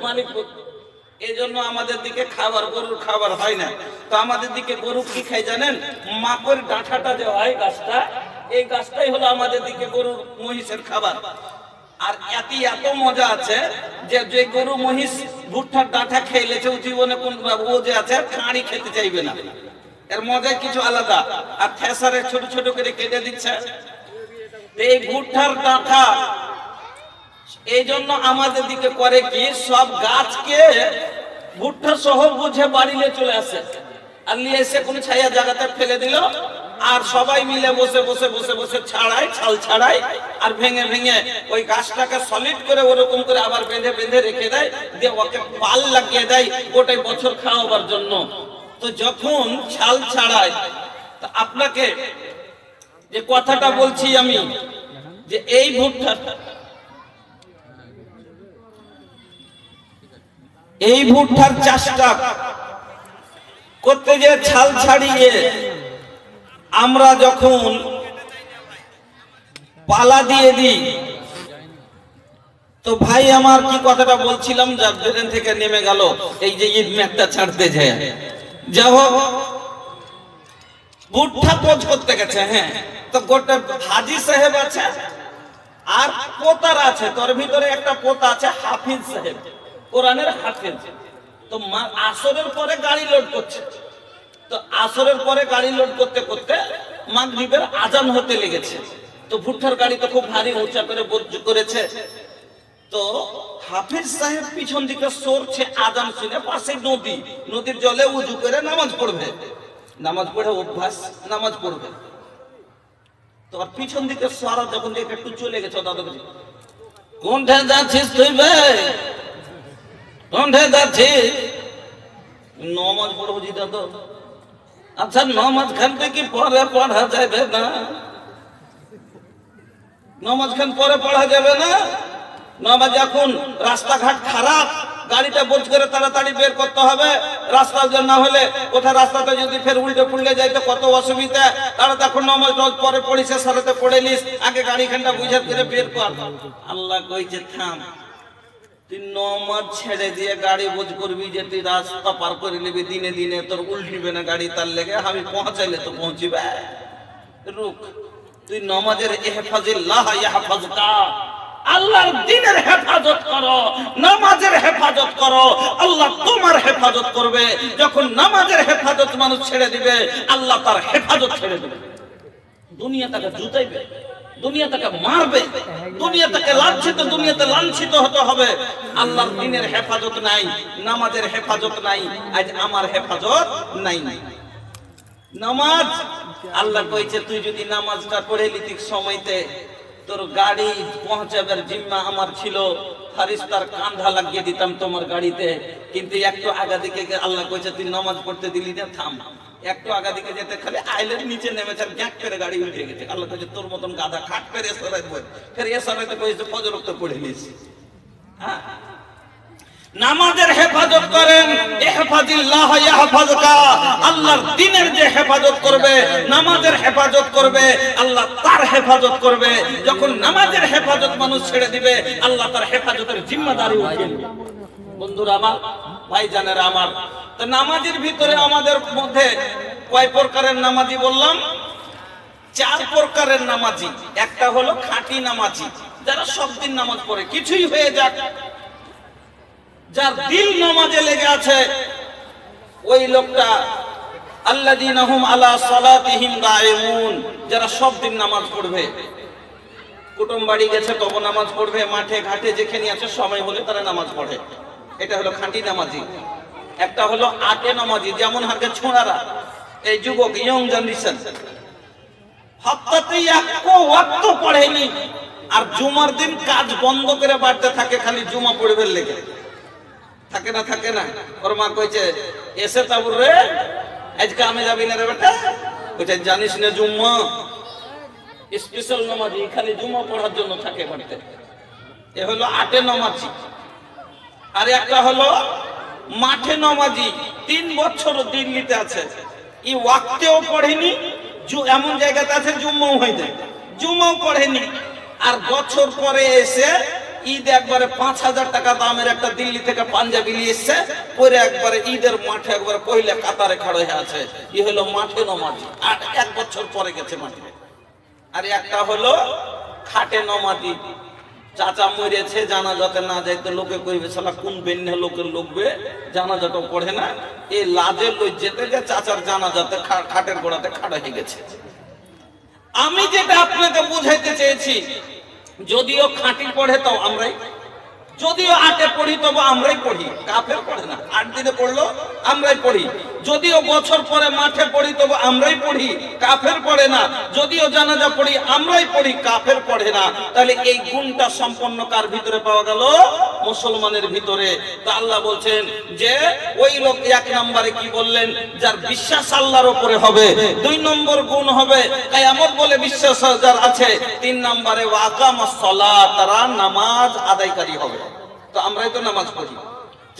মালিক। এই জন্য আমাদের দিকে খাবার, গরুর খাবার হয় না। তো আমাদের দিকে গরু কি খাই জানেন? মাকড় ডাঁঠাটা যে হয় গাছটা, এই গাছটাই হলো আমাদের দিকে গরুর মহিষের খাবার। আর এত মজা আছে যে যে গরু মহিষ ভুট্টার ডাঁটা খেয়েছে ও জীবনে কোন ও যে আছে কাঁড়ি খেতে চাইবে না। এর মজা কিছু আলাদা। আর থেসারে ছোট ছোট করে কেটে দিচ্ছে। এই ভুট্টার ডাঁটা এই জন্য আমাদের দিকে করে কি, সব গাছকে ভুট্টা সহ বুঝে বাড়ি নিয়ে চলে আসে, আর নিয়ে এসে কোন ছায়া জায়গাতে ফেলে দিল, আর সবাই মিলে বসে বসে বসে বসে ছাড়াই, ছাল ছাড়াই, আর ভেঙে ভেঙে ওই গাছটাকে সলিড করে ওরকম করে আবার বেঁধে বেঁধে রেখে দেয়, দিয়ে ওকে পাল লাগিয়ে দেয় গোটাই বছর খাওয়াবার জন্য। তো যখন ছাল ছাড়ায়, তা আপনাকে যে কথাটা বলছি আমি, যে এই ভুট্টার চাষটা করতে যে ছাল ছাড়িয়ে আমরা যখন পালা দিয়ে দিই, তো ভাই আমার কি কথাটা বলছিলাম, যা ট্রেন থেকে নেমে গেল, এই যে ঈদ ম্যাকটা ছাড়তে যায়, যা হোক ভুট্টা কোচ করতে গেছে। হ্যাঁ, তো গোটা হাজি সাহেব আছে আর পোতার আছে, তোর ভিতরে একটা পোতা আছে হাফিজ সাহেব, কোরআনের হাফিজ। তো আসরের পরে গাড়ি লোড করছে। তো আসরের পরে গাড়ি লোড করতে করতে মাগরিবের আজান হতে লেগেছে। তো ভুট্টার গাড়ি তো খুব ভারী উঁচা করে বজ্র করেছে। তো হাফিজ সাহেব পিছন দিকে সরছে আজান শুনে, পাশে নদী, নদীর জলে উজু করে নামাজ পড়বে, নামাজ পড়ে অভ্যাস, নামাজ পড়বে। তো আর পিছন দিকে সরা যখন দেখে একটু চলে গেছে, দাদা বলছে, কোনটা যাচ্ছিস তুই ভাই, কোনটা যাচ্ছিস? নামাজ পড়বো জি দাদা। আচ্ছা, নামাজ খানতে কি পরে পড়া যাবে না? নামাজ খান পরে পড়া যাবে না? নামাজ এখন রাস্তাঘাট খারাপ, গাড়িটা বোঝ করে তাড়াতাড়ি বের করতে হবে, রাস্তা না হলে কোথায় রাস্তাটা যদি ফের উল্টে পুল্টে যায় তো কত অসুবিধা। তারা তখন নামাজ পরে পড়িস, সারাতে পড়ে নিস, আগে গাড়ি খানটা বুঝে করে বের কর। আল্লাহ কইছে থাম, তুই নামাজ ছেড়ে দিয়ে গাড়ি বোঝ করবি যে তুই রাস্তা পার করে নিবি, দিনে দিনে তোর উল্টিবে না গাড়ি, তার লেগে আমি পৌঁছাইলে তো পৌঁছিবে। রুক, তুই নামাজের ইহফাজিল্লাহ ইয়াহফাজকা, আল্লাহর দ্বীনের হেফাজত করো, নামাজের হেফাজত করো, আল্লাহ তোমার হেফাজত করবে। যখন নামাজের হেফাজত মানুষ ছেড়ে দিবে, আল্লাহ তার হেফাজত ছেড়ে দিবে। দুনিয়া তাকে জুতাইবে, দুনিয়া তাকে মারবে, দুনিয়া তাকে দুনিয়াতে লাঞ্ছিত হতে হবে। আল্লাহর দ্বীনের হেফাজত নাই, নামাজের হেফাজত নাই, আজ আমার হেফাজত নাই। নামাজ আল্লাহ কইছে, তুই যদি নামাজটা পড়ে লিতিক সময়তে, তোর গাড়ি পৌঁছাবার জিম্মা আমার ছিল, ফারিস্তার কাঁধা লাগিয়ে দিতাম তোমার গাড়িতে। কিন্তু একটু আগা দিকে আল্লাহ কইছে তুই নামাজ পড়তে দিলি না, থাম। একটু আগা দিকে যেতে খালি আইলের নিচে নেমেছে, আর গ্যাক করে গাড়ি উঠে গেছে। আল্লাহ কইছে তোর মতন গাধা খাট করে এসরাই বল, ফের এসরাইতে কইছে ফজর ওয়াক্ত পড়ে নিস। হ্যাঁ, নামাজের হেফাজত করেন, ইহফাজিল্লাহ ইয়াহফাজকা, আল্লাহর দ্বীনের যে হেফাজত করবে, নামাজের হেফাজত করবে, আল্লাহ তার হেফাজত করবে। যখন নামাজের হেফাজত মানুষ ছেড়ে দিবে, আল্লাহ তার হেফাজতের জিম্মাদারি উঠিয়ে নেবে। বন্ধুরা আমার, ভাইজানেরা আমার, তো নামাজের ভিতরে আমাদের মধ্যে কয় প্রকারের নামাজি বললাম? 4 প্রকারের নামাজি। একটা হলো খাঁটি নামাজি, যারা সব দিন নামাজ পড়ে, কিছুই হয়ে যাক, যার দিল নামাজে লেগে আছে, ওই লোকটা আল্লাযীনা হুম আলা সালাতিহিম দাঈমুন, যারা সব দিন নামাজ পড়বে। কুটুম বাড়ি গেছে তবে নামাজ পড়বে, মাঠে ঘাটে যেখানে আছে সময় হলে তারা নামাজ পড়ে। এটা হলো খাঁটি নামাজি। একটা হলো আটে নামাজি, যেমন হাতে ছোঁড়ারা, এই যুবক, ইয়ং জেনারেশন, হপ্তাতেই একো ওয়াক্ত পড়েনি, আর জুমার দিন কাজ বন্ধ করে বাড়তে থাকে, খালি জুমা পড়বে লেগে থাকে না, থাকে না। ওর মা কইছে, এসে তাবুর রে, আজকে আমি যাবি না রে বেটা। কইছে জানিস না জুম্মা স্পেশাল নামাজি, খালি জুমা পড়ার জন্য থাকে বাড়িতে। এ হলো আটে নামাজি। আর একটা হলো মাঠে নামাজি, 3 বছর দিল্লিতে আছে, ই ওয়াক্তেও পড়েনি, এমন জায়গাতে আছে জুম্মাও হয়ে যায়, জুম্মাও পড়েনি, আর বছর পরে এসে ঈদ একবারে 5,000 টাকা দামের একটা দিল্লি থেকে পাঞ্জাবি নিয়ে এসছে, পরে একবারে ঈদের মাঠে একবারে পহিলা কাতারে খাড়া হয়ে আছে। ই হলো মাঠে নমাজি, আর 1 বছর পরে গেছে মাঠে। আর একটা হলো খাটে নমাজি, চাচা মরেছে জানাজাতে না যাইতে লোকে কইবে শালা কোন বেন্নে লোকের লোকবে, জানাজাটাও পড়ে না, এই লাজে লই যেতে যে চাচার জানাজাতে খাটের গোড়াতে খাড়া হয়ে গেছে। আমি যেটা আপনাকে বুঝাইতে চেয়েছি, যদিও খাঁটি পড়ে তো আমরাই, যদিও আটে পড়ি তবু আমরাই পড়ি, কাফের পড়ে না। 8 দিনে পড়লো আমরাই পড়ি। যদিও বছর পরে মাঠে পড়ি তবু আমরাই পড়ি, কাফের পড়ে না। যদিও জানাজা পড়ি আমরাই পড়ি, কাফের পড়ে না। তাহলে এই গুণটা সম্পন্ন কার ভিতরে পাওয়া গেল? মুসলমানের ভিতরে। তা আল্লাহ বলছেন যে ওই লোক 1 নম্বরে কি বললেন? যার বিশ্বাস আল্লাহর উপরে হবে। 2 নম্বর গুণ হবে কিয়ামত বলে বিশ্বাস যার আছে। 3 নম্বরে ওয়াকামাস সালাত, তারা নামাজ আদায়কারী হবে। তো আমরাই তো নামাজ পড়ি।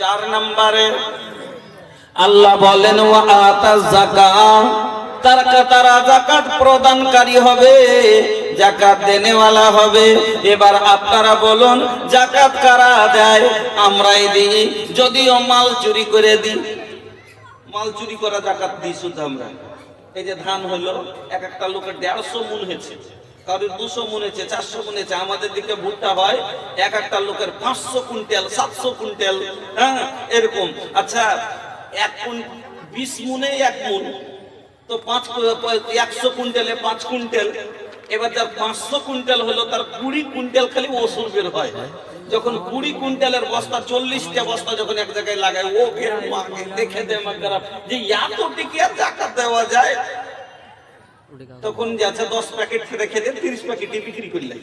4 নম্বরে আল্লাহ বলেন ওয়া আতাজ যাকাত, তারা যাকাত প্রদানকারী হবে, যাকাত দেনেওয়ালা হবে। এবার আপনারা বলুন যাকাত কারা দেয়? আমরাই দিই, যদিও মাল চুরি করে দিই। মাল চুরি করা যাকাত দিই শুধু আমরা। এই যে ধান হলো, এক একটা লোকের 150 মণ হয়েছে, কারোর 200 মণ হয়েছে, 400 মণ হয়েছে। আমাদের দিকে ভুট্টা হয় এক একটা লোকের 500 কুইন্টাল, 700 কুইন্টাল, হ্যাঁ এরকম। আচ্ছা 20 মণে 1 মণ, তো 100 কুইন্টালে 5 কুইন্টাল। এবার যার 500 কুইন্টাল হলো তার 20 কুইন্টাল খালি ওসুর বের হয়। যখন 20 কুইন্টালের বস্তা, 40টা বস্তা যখন এক জায়গায় লাগায়, ও দেখে দেয় মাগরা যে এত টিকিয়া যাকাত দেওয়া যায়। তখন যাচ্ছে 10 প্যাকেট রেখে দিয়ে 30 প্যাকেটে বিক্রি করলে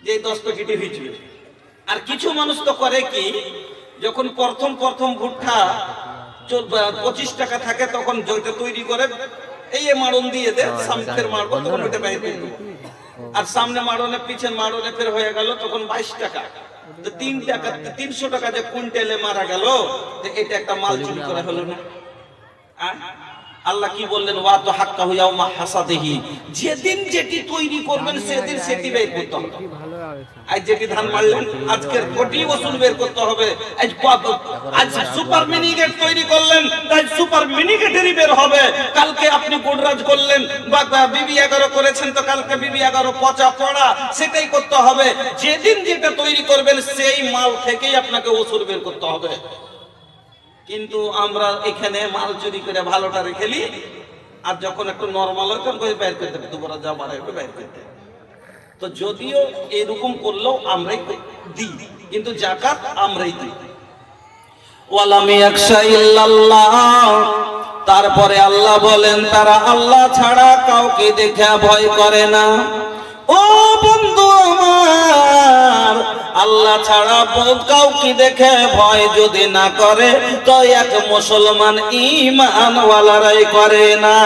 যে 10 প্যাকেটে হয়েছিল। আর কিছু মানুষ তো করে কি, যখন প্রথম ভুট্টা 25 টাকা থাকে তখন যেটা তৈরি করে এই মাড়ন দিয়ে দেয়, সামনের মারবো তখন ওটা বাইরে করে দেবো। আর সামনে মাড়নে পিছন মাড়নে ফের হয়ে গেল তখন 22 টাকা। তো 3 টাকা 300 টাকা যে কুইন্টালে মারা গেল, এটা একটা মাল চুরি করা হলো না? আল্লাহ কি বললেন? ওয়া তো হাক্কাহু ইয়াউমা হাসাদিহি, যেদিন যেটি তৈরি করবেন সেদিন সেটি বের করতে হবে। আজ যেটি ধান মারলেন আজকের কোটি ওসুল বের করতে হবে। আজ সুপার মিনিকেট তৈরি করলেন, তাই সুপার মিনিকেটেরই বের হবে। কালকে আপনি গোডরাজ করলেন বা BB11 করেছেন, তো কালকে BB11 পচা পড়া সেটাই করতে হবে। যেদিন যেটা তৈরি করবেন সেই মাল থেকেই আপনাকে ওসুল বের করতে হবে। কিন্তু আমরা এখানে মাল চুরি করে ভালোটা রেখে নি, আর যখন একটু নরমাল হয় তখন বের করতে দুপুরা যা বাড়ায় বের করতে। তো যদিও এরকম করলেও আমরাই দিই, কিন্তু যাকাত আমরাই দিই। ওয়ালাম ইয়াখশা ইল্লাল্লাহ, তারপরে আল্লাহ বলেন তারা আল্লাহ ছাড়া কাউকে দেখে ভয় করে না। ও বন্ধু আমার, আল্লাহ ছাড়া কাউকে দেখে ভয় যদি না করে তো এক মুসলমান ঈমানওয়ালারাই করে না।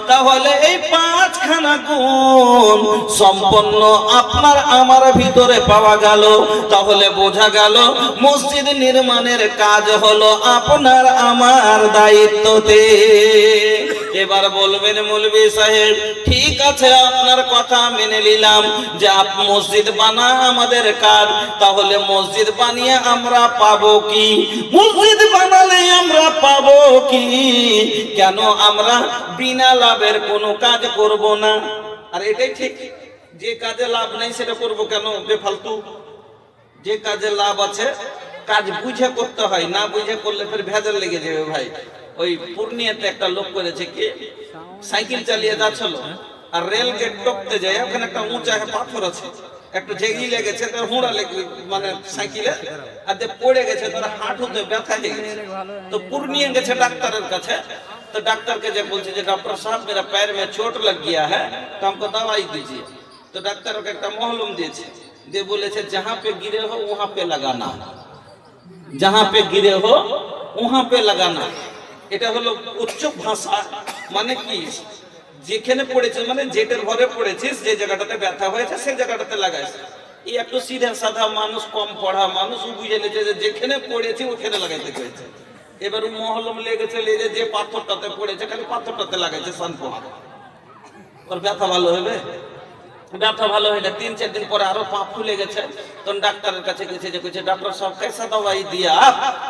তাহলে এই 5খানা গুণ সম্পন্ন আপনার আমার ভিতরে পাওয়া গেল। তাহলে বোঝা গেল মসজিদ নির্মাণের কাজ হলো আপনার আমার দায়িত্বতে। এবার বলবেন মৌলভী সাহেব ঠিক আছে আপনার কথা মেনে নিলাম যে মসজিদ বানা আমাদের কাজ, তাহলে মসজিদ বানিয়ে আমরা পাবো কি? মসজিদ বানালে আমরা পাবো কি? কেন আমরা বিনা লাভের কোনো কাজ করব না? আর এটাই ঠিক, যে কাজে লাভ নেই সেটা করব কেন বেফালতু? যে কাজে লাভ আছে কাজ বুঝে করতে হয়, না বুঝে করলে ফের ভেজাল লেগে যাবে ভাই। ওই পূর্ণিয়াতে একটা লোক করেছে কি, সাইকেল চালিয়ে যাচ্ছিল আর রেল গেট টপতে যায়, ওখানে একটা উঁচা পাথর আছে, একটু জেগি লেগেছে, তার হুঁড়া লেগে মানে সাইকেলে আর পড়ে গেছে, তার হাঁটুতে ব্যথা হয়ে গেছে। তো পূর্ণিয়া গেছে ডাক্তারের কাছে। तो डॉक्टर के जब बोलते हैं डॉक्टर साहब मेरा पैर में चोट लग गया है तो हमको दवाई दीजिए। तो डॉक्टर को एक महलूम दे बोले जहाँ पे गिरे हो वहाँ पे लगाना, जहाँ पे गिरे हो वहाँ पे लगाना। এটা হলো উচ্চ ভাষা, মানে কি যেখানে পড়েছিস মানে যেটার ঘরে পড়েছিস যে জায়গাটাতে ব্যথা হয়েছে সেই জায়গাটাতে লাগাইস। এই একটু সিধা সাদা মানুষ, কম পড়া মানুষ বুঝে নিয়েছে যে যেখানে পড়েছি ওখানে লাগাইতে হয়েছে। এবার মহলম লেগেছে লেগে যে পাথরটাতে পড়েছে খালি পাথরটাতে লাগাইছে, শান্ত ওর ব্যথা ভালো হবে? ব্যথা ভালো হয় না, 3-4 दिन পরে আরো পা ফুলে গেছে, তখন ডাক্তারের কাছে গেছে, যে কইছে डॉक्टर साहब कैसा दवाई दिया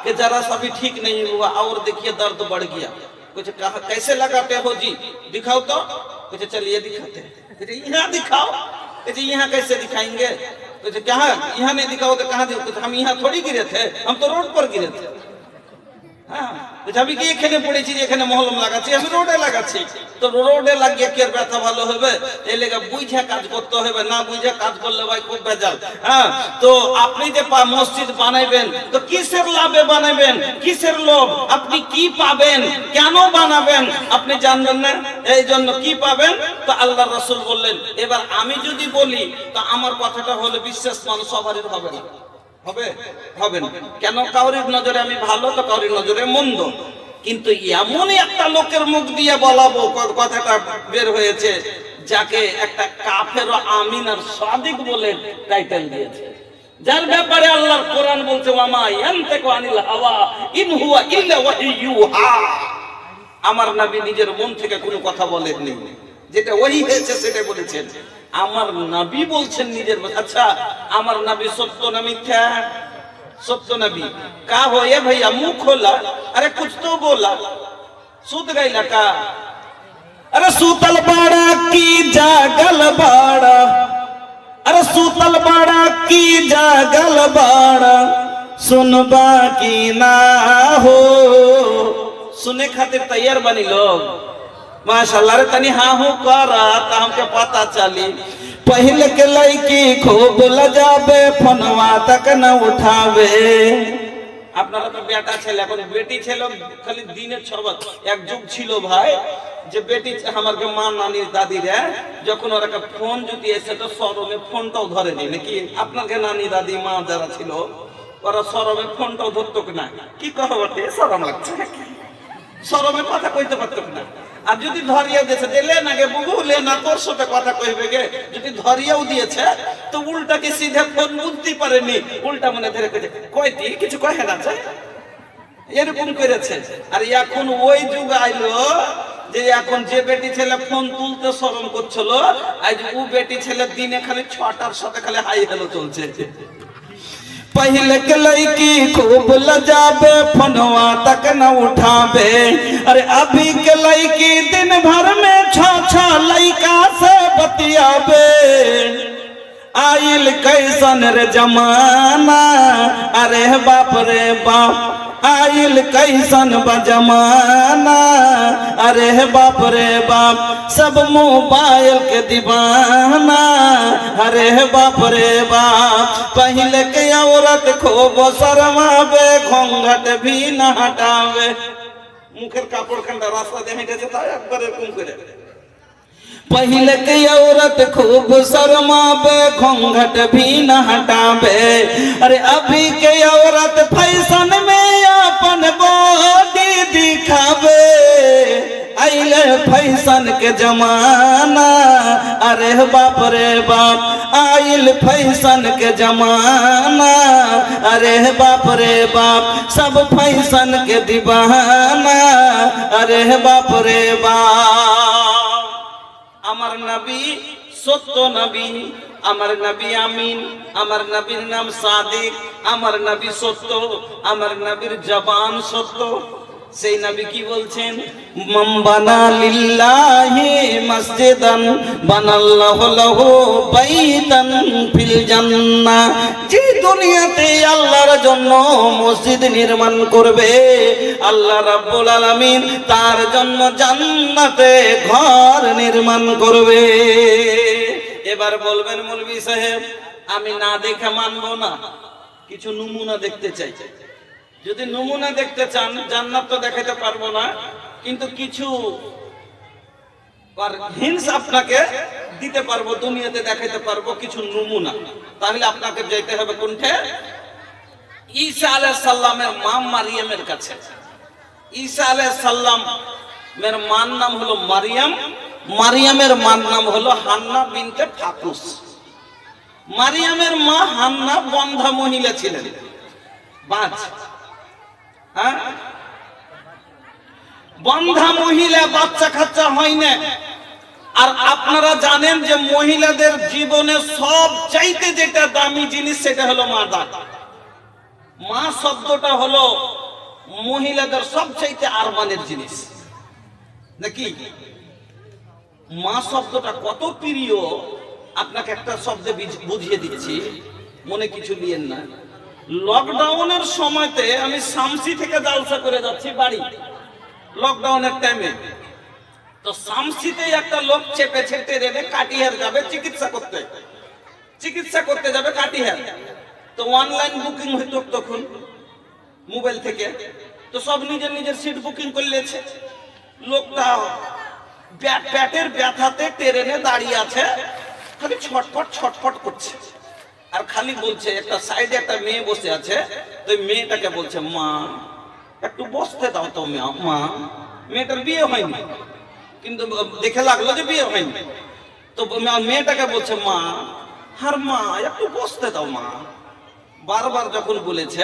कि जरा सा भी ठीक नहीं हुआ और देखिए दर्द बढ़ गया। कुछ कहा कैसे लगाते हो जी, दिखाओ तो। कुछ चलिए दिखाते हैं। कुछ यहाँ दिखाओ। कुछ यहाँ कैसे दिखाएंगे। कुछ कहाँ यहाँ नहीं दिखाओ तो कहाँ दिखाओ। कुछ हम यहाँ थोड़ी गिरे थे, हम तो रोड पर गिरे थे। হ্যাঁ, আমি কি এখানে পড়েছি যে এখানে মহলম লাগাচ্ছি, আমি রোডে লাগাচ্ছি। তো রোডে লাগিয়ে কি আর ব্যথা ভালো হবে? এই লেগে বুঝে কাজ করতে হবে, না বুঝে কাজ করলে ভাই খুব ভেজাল। হ্যাঁ, তো আপনি যে মসজিদ বানাইবেন, তো কিসের লাভে বানাবেন, কিসের লোভ, আপনি কি পাবেন, কেন বানাবেন আপনি জানবেন না। এই জন্য কি পাবেন, তো আল্লাহ রাসূল বললেন। এবার আমি যদি বলি, তো আমার কথাটা হলে বিশ্বাস মানুষ সবারই হবে না, হবে না। কেন? কাউরির নজরে আমি ভালো, তো কাউরির নজরে মন্দ। কিন্তু এমনই একটা লোকের মুখ দিয়ে বলাবো, কথাটা বের হয়েছে, যাকে একটা কাফের আমিন আর সাদিক বলে টাইটেল দিয়েছে, যার ব্যাপারে আল্লাহর কোরআন বলছে ওয়ামা ইয়ানতাকু আনিল হাওয়া ইন হুয়া ইল্লা ওয়াহিয়ুহা। আমার নবী নিজের মন থেকে কোনো কথা বলেননি, যেটা ওহী হয়েছে সেটা বলেছেন। আমার নবী বলছেন নিজের। আচ্ছা, আমার নবী সত্য না মিথ্যা? सत्य नबी का हो ये भैया, मुंह खोला, अरे कुछ तो बोला। सूत गई लका, अरे सूतल बाड़ा की जागल बाड़ा, अरे सूतल बाड़ा की जागल बाड़ा, सुनबा की ना हो। सुने खातिर तैयार बनी लोग, माशाल्लाह। रे तनी हाँ हो करा त हमके पता चली। पहले के लड़की खूब लजाबे, फोनवा तक न उठावे। আপনারা তো বেটা ছেলে, এখন বেটি ছেলে খালি দিনে 6 বার। এক যুগ ছিল ভাই, যে বেটি আমাকে মা নানি দাদিরা যখন ওরা ফোন যদি এসে, তো শরমে ফোনটাও ধরে নি নাকি। আপনাকে নানি দাদি মা যারা ছিল, ওরা শরমে ফোনটাও ধরতো না। কি কথা বলতে শরম লাগছে, শরমে কথা কইতে পারতো না। আর যদি ধরিয়াও দিয়েছে, দিলে না গে বুবু, লে না তোর সাথে কথা কইবে গে, যদি ধরিয়াও দিয়েছে, তো উল্টাকে সিধে ফোন বুঝতে পারেনি, উল্টা মনে ধরে কইছে কইতি কিছু কহে না, এরকম করেছে। আর এখন ওই যুগ আইলো যে এখন যে বেটি ছেলে ফোন তুলতে শরম করছিল, আজ ও বেটি ছেলে দিনে খালি 6টার সাথে খালি হাই হ্যালো চলছে। पहले के लड़की खूब लजाबे, फोनवा तक न उठाबे। अरे अभी के लड़की दिन भर में 6 लड़का से बतियाबे। आइल कैसन रे जमाना, अरे बाप रे बाप, आइल कैसन बजमाना, अरे बाप रे बाप, सब मोबाइल के दीवाना, अरे बाप रे बाप। पहले के औरत खूब शर्मावे, घूंघट भी न हटावे। मुखेर कापड़ खंडा रास्ता दे हेंटे था एकबार एरकम करे। पहले के औरत खूब शर्मावे, घूंघट भी न हटावे। अरे अभी के औरत फैशन में अपन बॉडी दिखावे। आइले फैशन के जमाना, अरे बाप रे बाप, आइल फैशन के जमाना, अरे बाप रे बाप, सब फैशन के दीवाना, अरे बाप रे बाप। আমার নবী সত্য নবী, আমার নবী আমিন, আমার নবীর নাম সাদিক, আমার নবী সত্য, আমার নবীর জবান সত্য। সেই নবী কি বলছেন, মান বানা লিল্লাহি মসজিদান বানাল্লাহু লাহু বাইতান ফিল জান্নাহ। যে দুনিয়াতে আল্লাহর জন্য মসজিদ নির্মাণ করবে, আল্লাহ রাব্বুল আলামিন তার জন্য জান্নাতে ঘর নির্মাণ করবে। এবার বলবেন মৌলভী সাহেব, আমি না দেখে মানবো না, কিছু নমুনা দেখতে চাই। যদি নমুনা দেখতে চান, জান্নাত তো দেখাতে পারবো না, কিন্তু কিছু হিন্টস আপনাকে দিতে পারবো, দুনিয়াতে দেখাতে পারবো কিছু নমুনা। তাহলে আপনাকে যেতে হবে কোনটা? ঈসা আলাইহিস সালামের মা মারিয়ামের কাছে। ঈসা আলাইহিস সালামের মার নাম হলো মারিয়াম, মারিয়ামের মার নাম হলো হান্না বিনতে ফাকুস। মারিয়ামের মা হান্না বন্ধা মহিলা ছিলেন, বাঁচ। বন্ধা মহিলা, বাচ্চা কাচ্চা হয় না। আর আপনারা জানেন যে মহিলাদের জীবনে সব চাইতে যেটা দামি জিনিস সেটা হলো মা ডাক। মা শব্দটা হলো মহিলাদের সব চাইতে আরমানের জিনিস নাকি? মা শব্দটা কত প্রিয় আপনাকে একটা শব্দে বুঝিয়ে দিচ্ছি, মনে কিছু নিয়েন না। লকডাউনের সময়তে আমি শামসি থেকে জালসা করে যাচ্ছি বাড়ি, লকডাউনের টাইমে। তো শামসিতে একটা লোক চেপেছে ট্রেনে, কাটিহার যাবে চিকিৎসা করতে যাবে কাটিহার। তো অনলাইন বুকিং হইতো তখন মোবাইল থেকে, তো সব নিজের নিজের সিট বুকিং করে নিয়েছে। লোকটা পেটের ব্যথাতে ট্রেনে দাঁড়িয়ে আছে, খালি ছটফট করছে আর খালি বলছে। একটা সাইডে একটা মেয়ে বসে আছে, তো মেয়েটাকে বলছে, মা একটু বসতে দাও তো মা। মেয়েটার বিয়ে হয়নি, কিন্তু দেখে লাগলো যে বিয়ে হয়নি। তো মেয়েটাকে বলছে, মা মা একটু বসতে দাও মা। বারবার যখন বলেছে,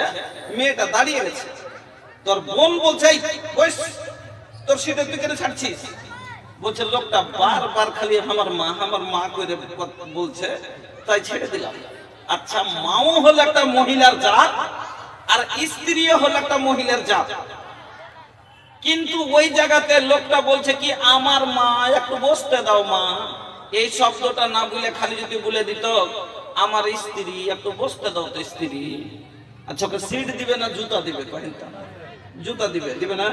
মেয়েটা দাঁড়িয়ে গেছে। তোর বোন বলছে, তোর সিটে তুই কেন ছাড়ছিস? বলছে লোকটা বারবার খালি আমার মা করে বলছে, তাই ছেড়ে দিলাম। আচ্ছা, মাও হলো একটা মহিলার জাত আর স্ত্রীও হলো একটা মহিলার জাত, কিন্তু ওই জায়গাতে লোকটা বলছে কি, আমার মা একটু বসতে দাও মা। এই শব্দটা না বলে খালি যদি বলে দিত, আমার স্ত্রী একটু বসতে দাও তো স্ত্রী। আচ্ছা, ওকে সিট দিবে না জুতা দিবে? জুতা দিবে না?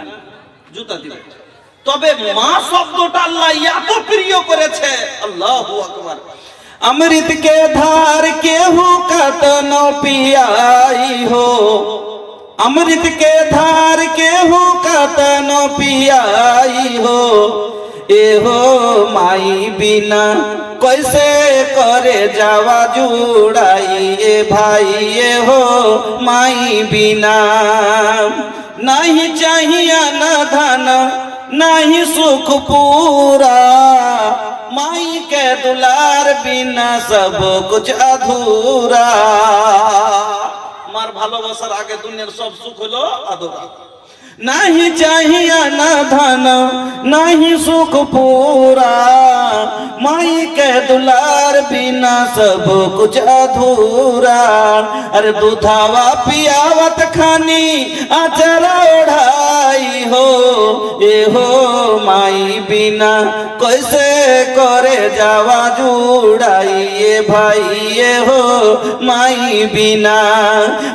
জুতা দিবে। তবে মা শব্দটা আল্লাহ এত প্রিয় করেছে, আল্লাহু আকবার। अमृत के धार केहू कतन पियाई हो, अमृत के धार केहू कतन पियाई हो। ए हो माई बिना कैसे करे जावा जुड़ाई, ए भाई ए हो माई बिना। नहीं चाहिए न धन नहीं सुख पूरा, माई के दुलार बिना सब कुछ अधूरा। मार ভালোবাসার আগে দুনিয়ার সব সুখ হলো আধুরা। नहीं चाहिए न धन नहीं सुख पूरा, माई के दुलार बिना सब कुछ अधूरा। अरे दूधावा पियावत खानी आचरा ओढ़ाई हो, ए हो माई बिना कैसे करे जावा जुड़ाई, ए भाई ए हो माई बिना।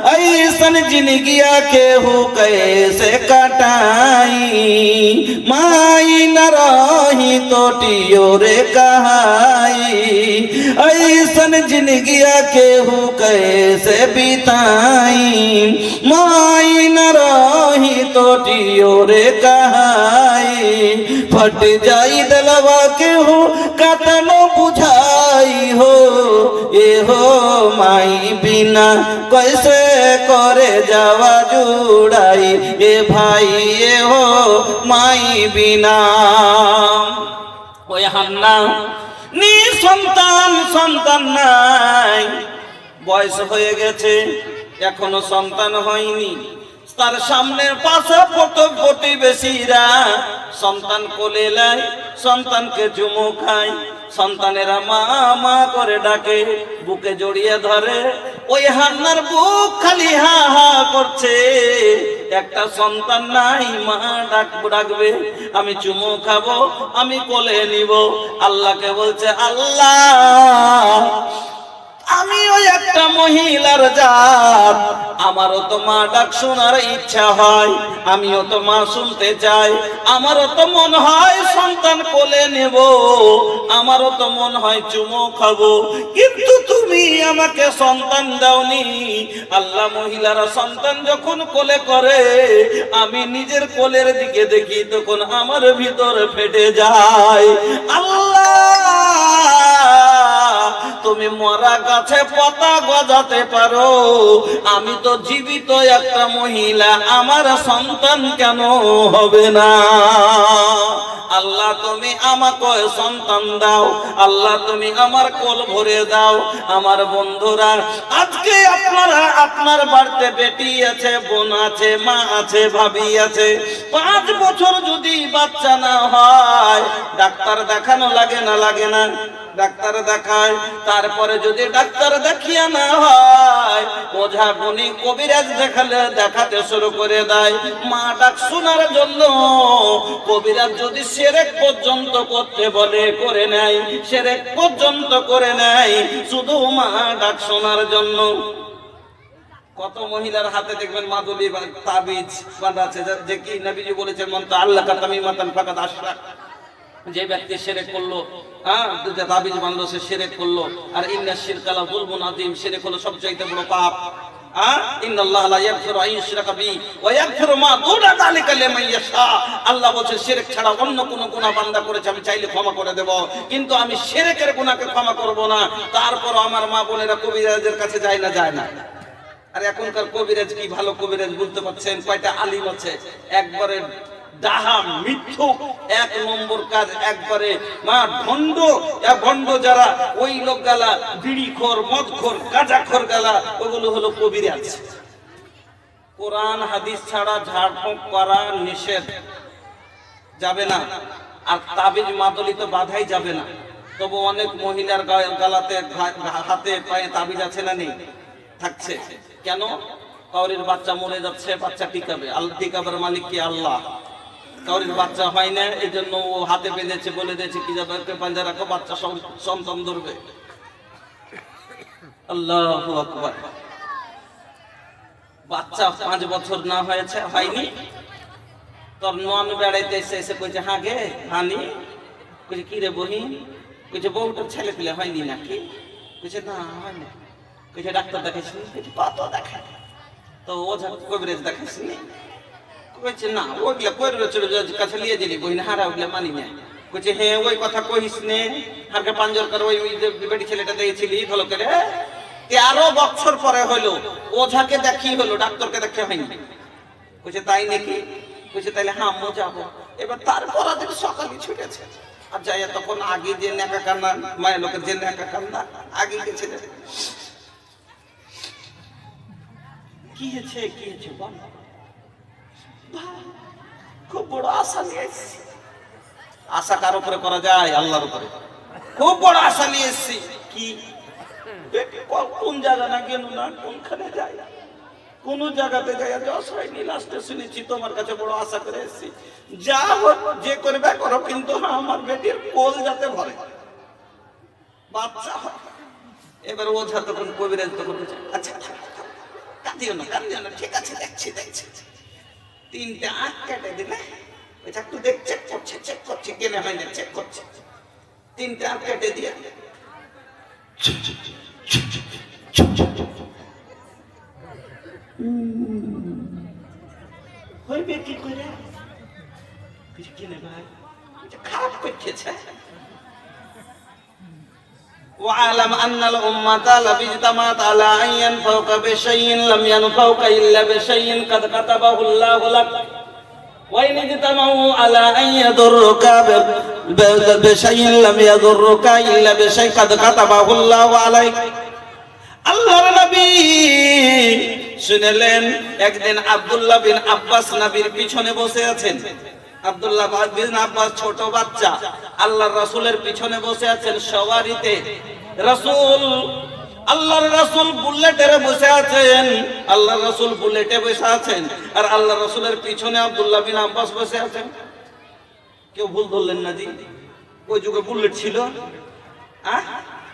ऐसन जिंदगिया के हो कैसे कटाई, माई न रही तो टियो रे कहाई। ऐसन जिंदगिया के हो कैसे बिताई, माई न रही तो टियो रे कहाई। फट जाई दलवा के हो कतनो बुझाई हो, ए हो माई बिना कैसे करे जावा जुड़ाई, ए भाई ए हो माई बिना। ওই হান্না নি সন্তান নাই, বয়স হয়ে গেছে এখনো সন্তান হয়নি। তার সামনের পাশে প্রতিবেশীরা সন্তান কোলে নেয়, সন্তানকে চুমু খায়, সন্তানেরা মা মা করে ডাকে, বুকে জড়িয়ে ধরে। ওই হান্নার বুক খালি হা হা করছে, একটা সন্তান নাই, মা ডাকবে, আমি চুমু খাবো, আমি কোলে নিব। আল্লাহকে বলছে, আল্লাহ আমি ওই একটা মহিলার জাত, আমারও তো মা ডাক শোনার ইচ্ছা হয়, আমিও তো মা শুনতে চাই, আমারও তো মন হয় সন্তান কোলে নেব, আমারও তো মন হয় চুমো খাবো, কিন্তু তুমি আমাকে সন্তান দাওনি। আল্লাহ, মহিলারা সন্তান যখন কোলে করে, আমি নিজের কোলের দিকে দেখি, তখন আমার ভিতর ফেটে যায়। আল্লাহ, তুমি মরা গাছে পাতা গজাতে পারো, আমি তো জীবিত একটা মহিলা, আমার সন্তান কেন হবে না? আল্লাহ তুমি আমাকে সন্তান দাও, আল্লাহ তুমি আমার কোল ভরে দাও। আমার বন্ধুরা, আজকে আপনারা আপনার বাড়িতে বেটি আছে, বোন আছে, মা আছে, ভাবি আছে, 5 বছর যদি বাচ্চা না হয়, ডাক্তার দেখানো লাগে না? লাগে না? ডাক্তার দেখায়। তারপরে যদি ডাক্তার দেখিয়া না হয়, ওঝা গুনি কবিরাজ দেখাতে শুরু করে দেয়। মা ডাক শোনার জন্য কবিরাজ যদি শিরক পর্যন্ত করতে বলে, করে নেয়, শিরক পর্যন্ত করে নেয়, শুধু মা ডাক শোনার জন্য। কত মহিলার হাতে দেখবেন মাদুলি বা তাবিজ বাঁধা আছে, যে কি নবীজি বলেছেন, মান তাআল্লাকা তামিমাতান ফাকাদ আশরাক। যে ব্যক্তি শিরক করলো, তাবিজ বাঁধলো, সে শিরক করলো। আর ইন্না শিরকা লা যুলমুন আযীম, শিরক হলো সবচেয়ে বড় পাপ। ইন্নাল্লাহা লা ইয়াগফিরু আন ইউশরাকা বিহি ওয়া ইয়াগফিরু মা দুনা যালিকা লিমান ইয়াশা। আল্লাহ বলেছে শিরক ছাড়া অন্য কোন গুনাহ বান্দা করেছে আমি চাইলে ক্ষমা করে দেব, কিন্তু আমি শিরকের গুনাহকে ক্ষমা করব না। তারপর আমার মা বোনেরা কবিরাজের কাছে যায় না? যায় না। আর এখনকার কবিরাজ কি ভালো কবিরাজ বুঝতে পারছেন? কয়টা আলিম আছে, একবারে ডাহা মিথ্যুক, 1 নম্বর কাজ, একবারে মা ভণ্ড। ভণ্ড যারা, ওই লোক গালা বিড়িখোর, মদখোর, গাঁজাখোর গালা, ওগুলো হলো কবিরাজ। কোরআন হাদিস ছাড়া ঝাড়ফুঁক করা নিষেধ, যাবে না। আর তাবিজ মাদলি তো বাধাই যাবে না। তবু অনেক মহিলার গালাতে, হাতে পায়ে তাবিজ আছে না? নেই? থাকছে। কেন? কাউরির বাচ্চা মরে যাচ্ছে, বাচ্চা টিকাবে, আল্লাহ টিকাবার মালিক কি? আল্লাহ। কাউরির বাচ্চা হয় না, এই জন্য ও হাতে বেঁধেছে, বলে দিয়েছে কি যাবে পাঞ্জা রাখো, বাচ্চা সন্তান ধরবে। আল্লাহু আকবার। বাচ্চা 5 বছর না হয়েছে, হয়নি, তোর নন বেড়াইতে এসে কইছে হ্যাঁ গে হানি, কইছে কি রে বহিন, কইছে বউটার ছেলে পেলে হয়নি নাকি? কইছে না হয়নি। কইছে ডাক্তার দেখাইছিস? কইছে কত দেখা। তো ওঝা কবিরাজ দেখাইছিস? কইছে না, ওইগুলা কবিরাজের কাছে নিয়ে দিলি বহিন, হারা ওইগুলা মানি না। কইছে হ্যাঁ ওই কথা কইস নে, হারকে পাঞ্জর করে ওই বেটি ছেলেটা দেখেছিলি ভালো করে। 13 বছর পরে হলো, ওঝাকে দেখি হলো, ডাক্তারকে দেখে হয়নি। কইছে তাই নাকি? কইছে তাইলে হ্যাঁ আম্মু যাবো। এবার তারপর আজ সকালে ছুটেছে, আর যাই তখন আগে যে নেকা কান্না, মায়ের লোকের যে নেকা কান্না আগে গেছে। কি হয়েছে? কি হয়েছে বল? খুব বড় আশা নিয়ে এসেছি। আশা কার উপরে করা যায়? আল্লাহর উপরে। খুব বড় আশা নিয়ে এসেছি। কি? কোন জায়গা না গেল না, কোনখানে যাই, কোন জায়গাতে যাই যশ হয়নি। লাস্টে শুনেছি তোমার কাছে বড় আশা করে এসেছি, যা হোক যে করবে করো, কিন্তু আমার বেটির কোল যাতে ভরে, বাচ্চা হয়। এবার ওঝা তখন কবিরাজ তখন আচ্ছা কাঁদিও না, কাঁদিও না, ঠিক আছে দেখছি দেখছি। 3টা আঁখ কেটে দিলে, একটু দেখ, চেক করছে, চেক করছে, কেনে হয় না, চেক করছে। 3টা আঁখ কেটে দিয়ে হইবে কি করে? কিছু কিনে ভাই খারাপ করছে। وَاعْلَمْ أَنَّ الْأُمَّةَ لَوْ اجْتَمَعَتْ عَلَىٰ أَن يَنفَعُوكَ بِشَيْءٍ لَّمْ يَنفَعُوكَ إِلَّا بِشَيْءٍ قَدْ كَتَبَهُ اللَّهُ لَكَ وَإِنِ اجْتَمَعُوا عَلَىٰ أَن يَضُرُّوكَ بِشَيْءٍ لَّمْ يَضُرُّوكَ إِلَّا بِشَيْءٍ قَدْ كَتَبَهُ اللَّهُ عَلَيْكَ। আল্লাহর নবী শুনলেন, একদিন আব্দুল্লাহ বিন আব্বাস নবীর পিছনে বসে আছেন। আব্দুল্লাহ বিন আব্বাস ছোট বাচ্চা, আল্লাহর রাসূলের পিছনে বসে আছেন সওয়ারিতে। রাসূল, আল্লাহর রাসূল বুলেটে বসে আছেন, আল্লাহর রাসূল বুলেটে বসে আছেন, আর আল্লাহর রাসূলের পিছনে আব্দুল্লাহ বিন আব্বাস বসে আছেন। কেউ ভুল ধরলেন না জি? ওই যুগে বুলেট ছিল?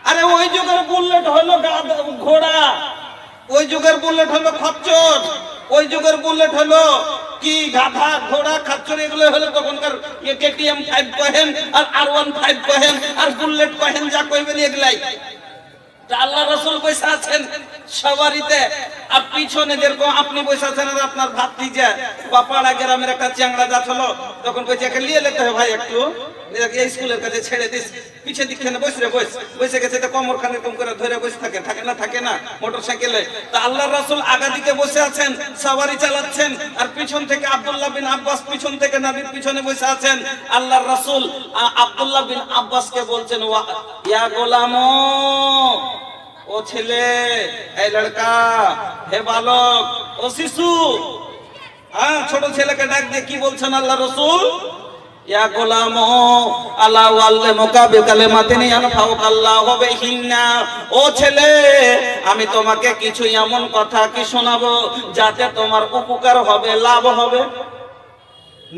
আরে ওই যুগের বুলেট হলো ঘোড়া, ওই যুগের বুলেট হলো খচ্চর, ওই যুগের বুলেট হলো কি গাধা, ঘোড়া, খচ্চর, এগুলো হলো তখনকার কেটিএম 5 কহেন আর R15 কহেন আর বুলেট কহেন, যা কইবেন এগুলাই। তা আল্লাহ রাসূল বসে আছেন, সবারিতে। আর পিছনে যেরকম আপনি বসে আছেন আর আপনার ভাতিজা বা পাড়া গ্রামের একটা চ্যাংড়া জাত হলো, তখন কইছে একে নিয়ে যেতে হবে ভাই, একটু এই স্কুলের কাছে ছেড়ে দিস, পিছের দিকখানে বসে রে, বসে গেছে তো কোমর খানে কম করে ধরে বসে থাকে না মোটর সাইকেলে। তা আল্লাহ রাসূল আগা দিকে বসে আছেন, সওয়ারি চালাচ্ছেন, আর পিছন থেকে আব্দুল্লাহ বিন আব্বাস পিছন থেকে নবীর পিছনে বসে আছেন। আল্লাহর রাসূল আব্দুল্লাহ বিন আব্বাসকে বলছেন, ইয়া গোলামো, ও ছেলে, এই লড়কা, হে বালক, ও শিশু। হ্যাঁ, ছোট ছেলেকে ডাক দিয়ে কি বলছেন আল্লাহ রাসূল? ইয়া গোলামো আলা ওয়াল্লামুকা বিকালিমাতিন ইয়ানফাউকাল্লাহু বিহিন্না। ও ছেলে, আমি তোমাকে কিছু এমন কথা কি শোনাবো যাতে তোমার উপকার হবে, লাভ হবে।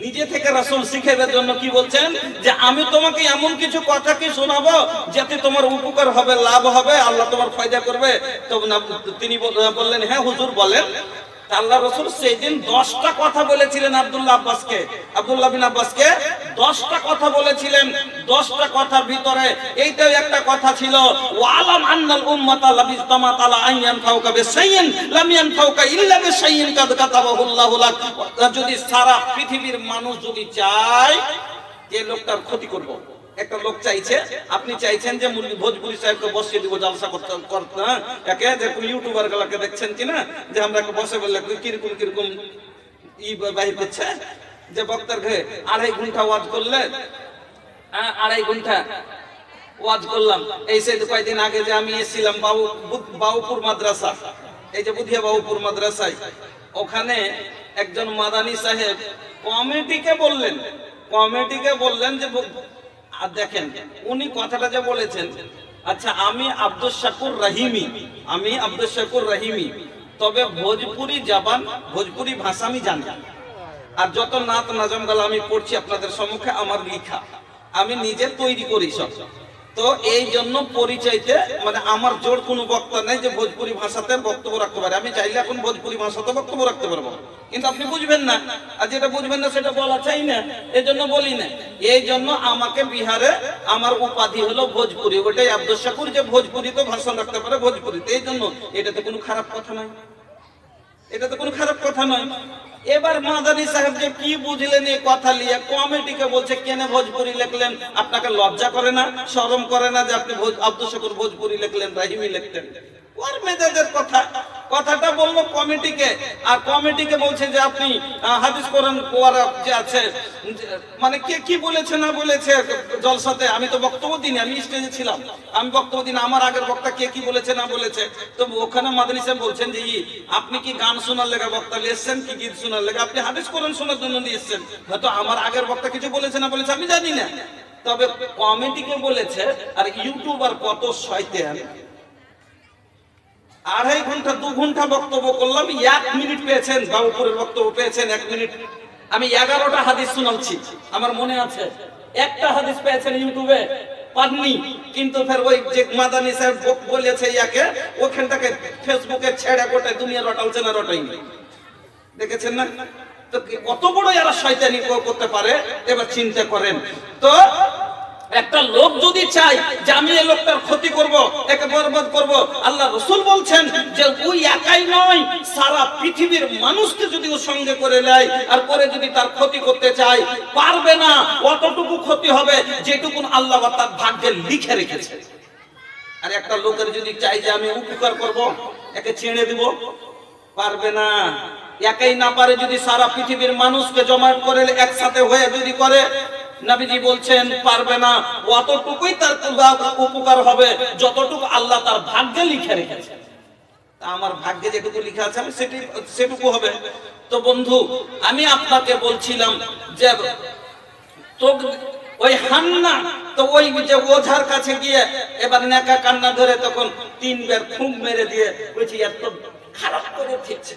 নিজে থেকে রাসূল শিখাবার জন্য কি বলছেন, যে আমি তোমাকে এমন কিছু কথা কি শোনাবো যাতে তোমার উপকার হবে, লাভ হবে, আল্লাহ তোমার ফায়দা করবে। তো তিনি বললেন, হ্যাঁ হুজুর বলেন। আল্লাহ রাসূল সেই দিন 10টা কথা বলেছিলেন আব্দুল্লাহ বিন আব্বাসকে 10টা কথা বলেছিলেন। 10টা কথার ভিতরে এইটাও একটা কথা ছিল, ওয়ালাম আন্নাল উম্মাতা লাবিজতামাত আলা আন ইয়ানফাউকা বিশাইইন লাম ইয়ানফাউকা ইল্লা বিশাইইন কাদ কাতাবাহুল্লাহু লাক। যদি সারা পৃথিবীর মানুষ যদি চায় যে লোকটার ক্ষতি করব, একটা লোক চাইছে, আপনি চাইছেন যে ভোজপুরি সাহেবকে বসিয়ে দিব জালসা করতে, একে যেরকম ইউটিউবার গুলাকে দেখছেন কিনা, যে আমরা বসে বললে কিরকম বাহির করছে, যে বক্তার ঘরে 2.5 ঘন্টা ওয়াজ করলে, 2.5 ঘন্টা ওয়াজ করলাম। এই সে কয়েকদিন আগে যে আমি এসেছিলাম বাবুপুর মাদ্রাসা, এই যে বুধিয়া বাবুপুর মাদ্রাসায়, ওখানে একজন মাদানী সাহেব কমিটিকে বললেন যে, আর দেখেন উনি কথাটা যে বলেছেন, আচ্ছা আমি আব্দুল শাকুর রহিমি, তবে ভোজপুরি জবান, ভোজপুরি ভাষা আমি জানি, আর যত নাত নাজম গালা আমি পড়ছি আপনাদের সম্মুখে আমার লেখা, আমি নিজে তৈরি করি সব। তো এই জন্য পরিচয়তে মানে আমার জোর কোনো বক্তা নেই যে ভোজপুরি ভাষাতে বক্তব্য রাখতে পারে। আমি চাইলে এখন ভোজপুরি ভাষাতে বক্তব্য রাখতে পারবো, কিন্তু আপনি বুঝবেন না, আর যেটা বুঝবেন না সেটা বলা চাই না, এই জন্য বলি না। এই জন্য আমাকে বিহারে আমার উপাধি হলো ভোজপুরি, ওটাই আব্দুল শাকুর, যে ভোজপুরি তো ভাষণ রাখতে পারে ভোজপুরিতে। এই জন্য এটাতে কোনো খারাপ কথা নয়, এবার মাদানী সাহেব যে কি বুঝলেন এই কথা নিয়ে কমিটিকে বলছে, কেন ভোজপুরি লিখলেন? আপনাকে লজ্জা করে না, শরম করে না যে আপনি আব্দুল শাকুর ভোজপুরি লিখলেন, রাহিমি লিখতেন? ওর মেজাজের কথাটা বললো কমিটিকে, আর কমিটিকে বলছে যে আপনি হাদিস কোরআন কোয়ারা যে আছে, মানে কে কি বলেছে না বলেছে জলসাতে, আমি তো বক্তব্য দিইনি, আমি স্টেজে ছিলাম, আমি বক্তব্য দিন, আমার আগের বক্তা কে কি বলেছে না বলেছে। তো ওখানে মাদানী সাহেব বলছেন যে আপনি কি গান শোনার লেগা বক্তা নিয়ে এসছেন, কি গীত শোনার লেগা? আপনি হাদিস কোরআন শোনার জন্য নিয়ে এসছেন, হয়তো আমার আগের বক্তা কিছু বলেছে না বলেছে আমি জানি না, তবে কমিটিকে বলেছে। আর ইউটিউবার কত শয়তান, 2.5 ঘন্টা 2 ঘন্টা বক্তব্য করলাম, 1 মিনিট পেয়েছেন, বাবুপুরের বক্তব্য পেয়েছেন 1 মিনিট। আমি 11টা হাদিস শোনাচ্ছি, আমার মনে আছে, একটা হাদিস পেয়েছেন ইউটিউবে পাননি, কিন্তু ফের ওই যে মাদানী সাহেব বলেছে ইয়াকে, ওখানটাকে ফেসবুকে ছেড়ে গোটা দুনিয়া রটালছে না, রটাইনি, দেখেছেন না? তো কত বড় এরা শয়তানি করতে পারে, এবার চিন্তা করেন তো। একটা লোক যদি চায় যে আমি এই লোকটার ক্ষতি করব, একে বরবাদ করব, আল্লাহ রাসূল বলছেন যে ওই একাই নয়, সারা পৃথিবীর মানুষকে যদি ও সঙ্গে করে নেয় আর করে যদি তার ক্ষতি করতে চায়, পারবে না। অতটুকু ক্ষতি হবে যেটুকুন আল্লাহ তার ভাগ্যে লিখে রেখেছে। আর একটা লোকের যদি চাই যে আমি উপকার করব, একে ছেড়ে দিব, পারবে না। একাই না পারে, যদি সারা পৃথিবীর মানুষকে জমায়েত করে একসাথে হয়ে যদি করে, নবীজি বলছেন পারবে না। অতটুকুই তার উপকার হবে যতটুকু আল্লাহ তার ভাগ্যে লিখে রেখেছে। আমার ভাগ্যে যেটুকু লিখা আছে আমি সেটুকু হবে। তো বন্ধু, আমি আপনাকে বলছিলাম যে তো ওই হান্না, তো ওই যে ওঝার কাছে গিয়ে এবার নেকা কান্না ধরে তখন 3 বার ফুঁক মেরে দিয়ে বলছি এত খারাপ করে ফেলছে,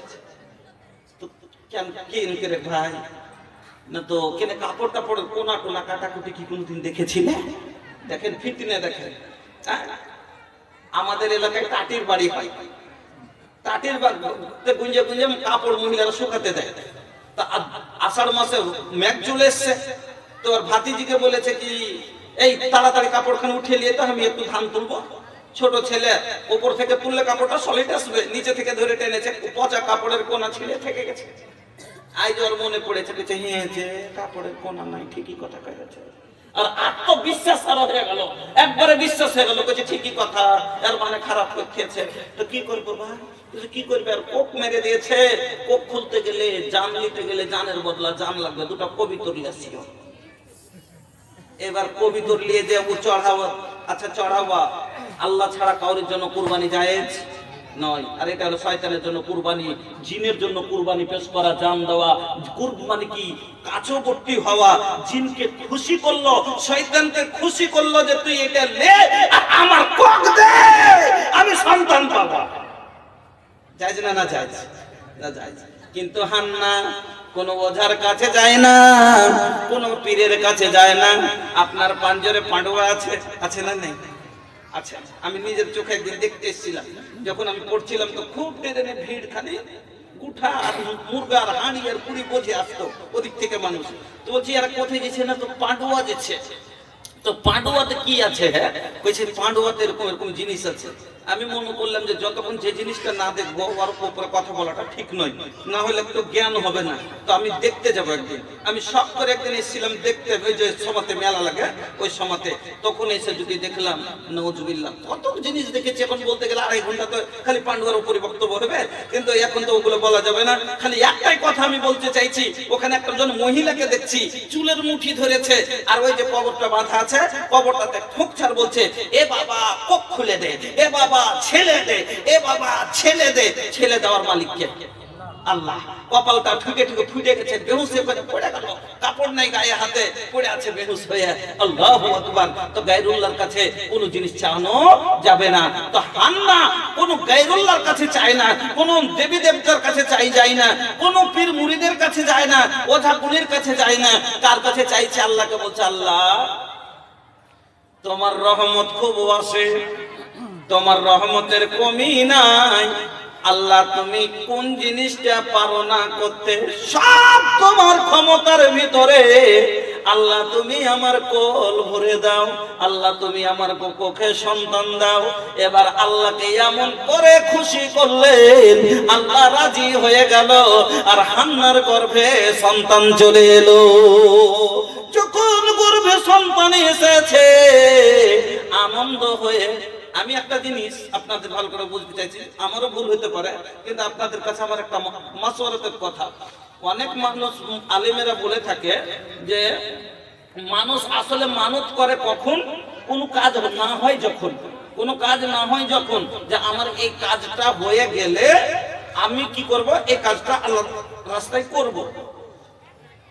কেন কি রে ভাই, না তো কেন কাপড় টাপড় কোনা কোনা কাটাকুটি কি কোনদিন দেখেছিলে? দেখেন ফিতনে, দেখেন আমাদের এলাকায় টাটির বাড়ি হয়, টাটির বাড়িতে গুঞ্জে গুঞ্জে কাপড় মহিলারা শুকাতে দেয়। তা আষাঢ় মাসে মেঘ চলে এসছে, তো আর ভাতিজিকে বলেছে কি এই তাড়াতাড়ি কাপড়খানে উঠে নিয়ে তো আমি একটু ধান তুলবো। ছোট ছেলে উপর থেকে তুললে কাপড়টা সলিড আসবে, নিচে থেকে ধরে টেনেছে, পচা কাপড়ের কোনা ছিলে থেকে গেছে। আজ ওর মনে পড়েছে, হ্যাঁ যে কাপড়ের কোনা নাই, ঠিকই কথা কয়েছে। আর আত্মবিশ্বাস আরো হয়ে গেল, একবারে বিশ্বাস হয়ে গেল, বলছে ঠিকই কথা, এর মানে খারাপ খেয়েছে। তো কি করবো ভাই, কি করবে? আর কোপ মেরে দিয়েছে। কোপ খুলতে গেলে, জান নিতে গেলে জানের বদলা জান লাগবে। দুটো কবিতর লিয়েছিল। এবার কবিতর নিয়ে যে ও চড়াবো, আচ্ছা চড়াবা, আল্লাহ ছাড়া কাউরির জন্য কুরবানি জায়েজ নয়। আর এটা হলো শয়তানের জন্য কুরবানি, জিনের জন্য কুরবানি পেশ করা, জান দেওয়া। কুরবানি কি কাছবর্তী হওয়া, জিনকে খুশি করলো, শয়তানকে খুশি করলো যে তুই এটা নে, আমার কক দে, আমি সন্তান পাবো। জায়েজ না? না জায়েজ, না জায়েজ। কিন্তু হান্না কোন ওঝার কাছে যায় না, কোন পীরের কাছে যায় না। আপনার পাঞ্জরে পান্ডুয়া আছে, আছে না নেই? আচ্ছা, আমি নিজের চোখে একদিন দেখতে এসেছিলাম, যখন আমি পড়ছিলাম তো খুব ট্রেনে ভিড়, খালি গুঠা আর মুরগার হাঁড়ি আর পুরি বোঝে আসতো ওদিক থেকে মানুষ। তো বলছি এরা কোথায় গেছে? না তো পান্ডুয়া যেছে। তো পান্ডুয়াতে কি আছে? হ্যাঁ কইছে পান্ডুয়াতে এরকম এরকম জিনিস আছে। আমি মনে করলাম যে যতক্ষণ যে জিনিসটা না দেখবো ওর উপরে কথা বলাটা ঠিক নয়, না হলে একটু জ্ঞান হবে না। তো আমি দেখতে যাবো একদিন। আমি শখ করে একদিন এসেছিলাম দেখতে, ওই যে সমাতে মেলা লাগে ওই সমাতে। তখন এসে যদি দেখলাম, নওজুবিল্লাহ, কত জিনিস দেখেছি। এখন বলতে গেলে 2.5 ঘন্টা তো খালি পান্ডুয়ার উপরে বক্তব্য হবে, কিন্তু এখন তো ওগুলো বলা যাবে না। খালি একটাই কথা আমি বলতে চাইছি, ওখানে একজন মহিলাকে দেখছি চুলের মুঠি ধরেছে, আর ওই যে কবরটা বাঁধা আছে, কবরটাতে ঠুকছাড় বলছে, এ বাবা কোপ খুলে দে, এ বাবা ছেলে দে, এ বাবা ছেলে দে। ছেলে দেওয়ার মালিক কে? আল্লাহ। কপালটা ঠুকে ঠুকে ফুটে গেছে, বেহুশ হয়ে পড়ে গেল, কাপড় নাই গায়ে, হাতে পড়ে আছে বেহুশ হয়ে। আল্লাহু আকবার। তো গায়রুল্লাহর কাছে কোনো জিনিস চাওয়ানো যাবে না। তো হান্না কোনো গায়রুল্লাহর কাছে চায় না, কোনো দেবী দেবতার কাছে যায় না, কোনো পীর মুরিদের কাছে যায় না, ওঝা গুণের কাছে যায় না। কার কাছে চাইছে? আল্লাহকে বলছে, আল্লাহ তোমার রহমত খুব আসে, তোমার রহমতের কমি নাই। আল্লাহ তুমি কোন জিনিসটা পারো না করতে, সব তোমার ক্ষমতার ভিতরে। আল্লাহ তুমি আমার কোল ভরে দাও, আল্লাহ তুমি আমার কোখে সন্তান দাও। এবার আল্লাহকে এমন করে খুশি করলেন, আল্লাহ রাজি হয়ে গেল, আর হান্নার গর্ভে সন্তান চলে এলো। যখন গর্ভে সন্তান এসেছে, আনন্দ হয়ে, আমি একটা জিনিস আপনাদের ভালো করে বুঝতে চাইছি, আমারও ভুল হতে পারে, কিন্তু আপনাদের কাছে আমার একটা মাসওয়ারাতের কথা। অনেক মানুষ আলেমেরা বলে থাকে যে মানুষ আসলে মানত করে কখন? কোনো কাজ না হয় যখন, কোনো কাজ না হয় যখন, যে আমার এই কাজটা হয়ে গেলে আমি কি করব, এই কাজটা আল্লাহর রাস্তায় করব।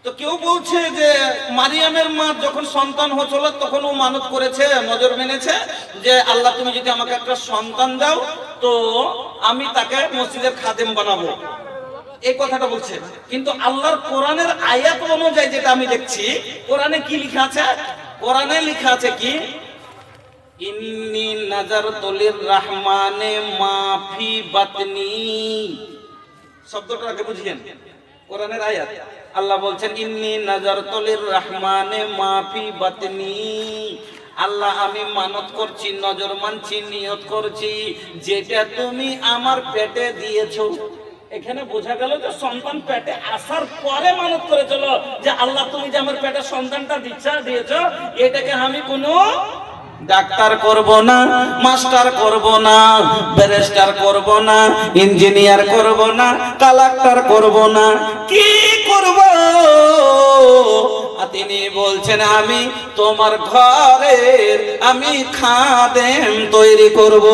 তো কেউ বলছে যে মারিয়ামের মা যখন সন্তান হচ্ছিল তখন ও মানত করেছে, নজর মেনেছে যে আল্লাহ তুমি যদি আমাকে একটা সন্তান দাও তো আমি তাকে মসজিদের খাদেম বানাবো, এই কথাটা বলছে। কিন্তু আল্লাহর কোরআনের আয়াত অনুযায়ী যেটা আমি দেখছি, কোরআনে কি লেখা আছে? কোরআনে লেখা আছে কি, ইন্নী নাযারতু লিররহমানে মা ফি বাতনি। শব্দটা আগে বুঝিয়েন, কোরআনের আয়াত। আল্লাহ বলছেন ইন্নী নাযারতু লিররহমানে মা ফি বাতনি। আল্লাহ আমি মানত করছি, নজর মানছি, নিয়ত করছি, যেটা তুমি আমার পেটে দিয়েছো। এখানে বোঝা গেল যে সন্তান পেটে আসার পরে মানত করেছিল যে আল্লাহ তুমি যে আমার পেটে সন্তানটা দিয়েছো, এটাকে আমি কোনো ডাক্তার করব না, মাস্টার করব না, ব্যারিস্টার করব না, ইঞ্জিনিয়ার করব না, কালেক্টর করব না, কি করব? তিনি বলছেন আমি তোমার ঘরের আমি খাদেম তৈরি করব,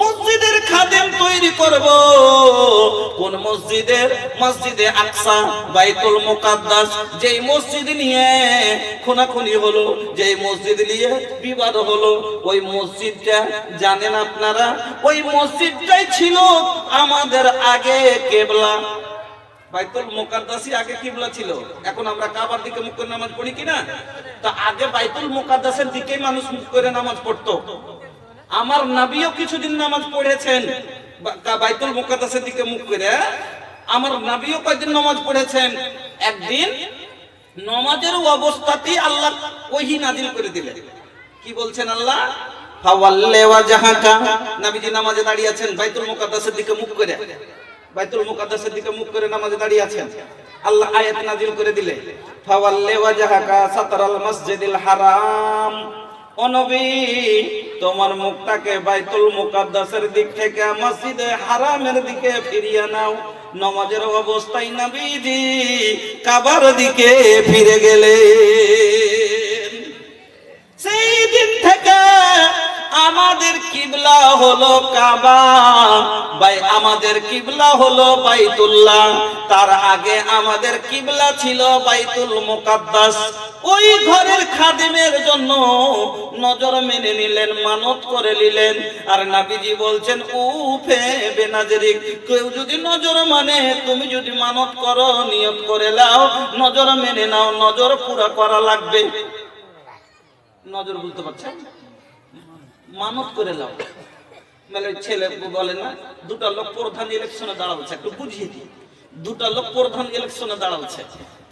মসজিদের খাদেম তৈরি করব। কোন মসজিদের? মসজিদে আকসা, বাইতুল মুকাদ্দাস। যেই মসজিদ নিয়ে খুনাখুনি হলো, যেই মসজিদ নিয়ে বিবাদ হলো, ওই মসজিদটা জানেন আপনারা, ওই মসজিদটাই ছিল আমাদের আগে কিবলা। বাইতুল মুকাদ্দাসই আগে কিবলা ছিল। এখন আমরা কাবার দিকে মুখ করে নামাজ পড়ি কিনা? তো আগে বাইতুল মুকাদ্দাসের দিকেই মানুষ মুখ করে নামাজ পড়তো। আমার নবীও কিছুদিন নামাজ পড়েছেন বাইতুল মুকাদ্দাসের দিকে মুখ করে। আমার নবীও কয়েকদিন নামাজ পড়েছেন। একদিন নামাজের অবস্থাতেই আল্লাহ ওহী নাজিল করে দিলেন। কি বলছেন আল্লাহ? ফাওয়াল্লি ওয়াজহাকা, নবীজি নামাজে দাঁড়িয়ে আছেন বাইতুল মুকাদ্দাসের দিকে মুখ করে, বাইতুল মুকাদ্দাসের দিকে মুখ করে নামাজে দাঁড়িয়ে আছেন। আল্লাহ আয়াত নাযিল করে দিলে ফাওয়াল্লি ওয়াজহাকা সাতরাল মসজিদিল হারাম, ও নবী তোমার মুখটাকে বাইতুল মুকাদ্দাসের দিক থেকে মসজিদে হারামের দিকে ফিরিয়ে নাও। নামাজের অবস্থায় নবীজি কাবার দিকে ফিরে গেলেন। সেই দিন থেকে আমাদের কিবলা হলো কাবা, আমাদের কিবলা হলো বাইতুল্লাহ। তার আগে আমাদের কিবলা ছিল বাইতুল মুকাদ্দাস। ওই ঘরের খাদিমের জন্য নজর মেনে নিলেন, মানত করে নিলেন। আর নবীজি বলছেন উফে বেনাজরিক, কেউ যদি নজর মানে, তুমি যদি মানত করো, নিয়ত করে নাও, নজর মেনে নাও, নজর পুরা করা লাগবে। নজর বলতে পারছেন, মানত করে নাও। মানে ছেলে বলে না, দুটা লোক প্রধান ইলেকশনে দাঁড়াচ্ছে, একটু বুঝিয়ে দিই। দুটা লোক প্রধান ইলেকশনে দাঁড়াচ্ছে,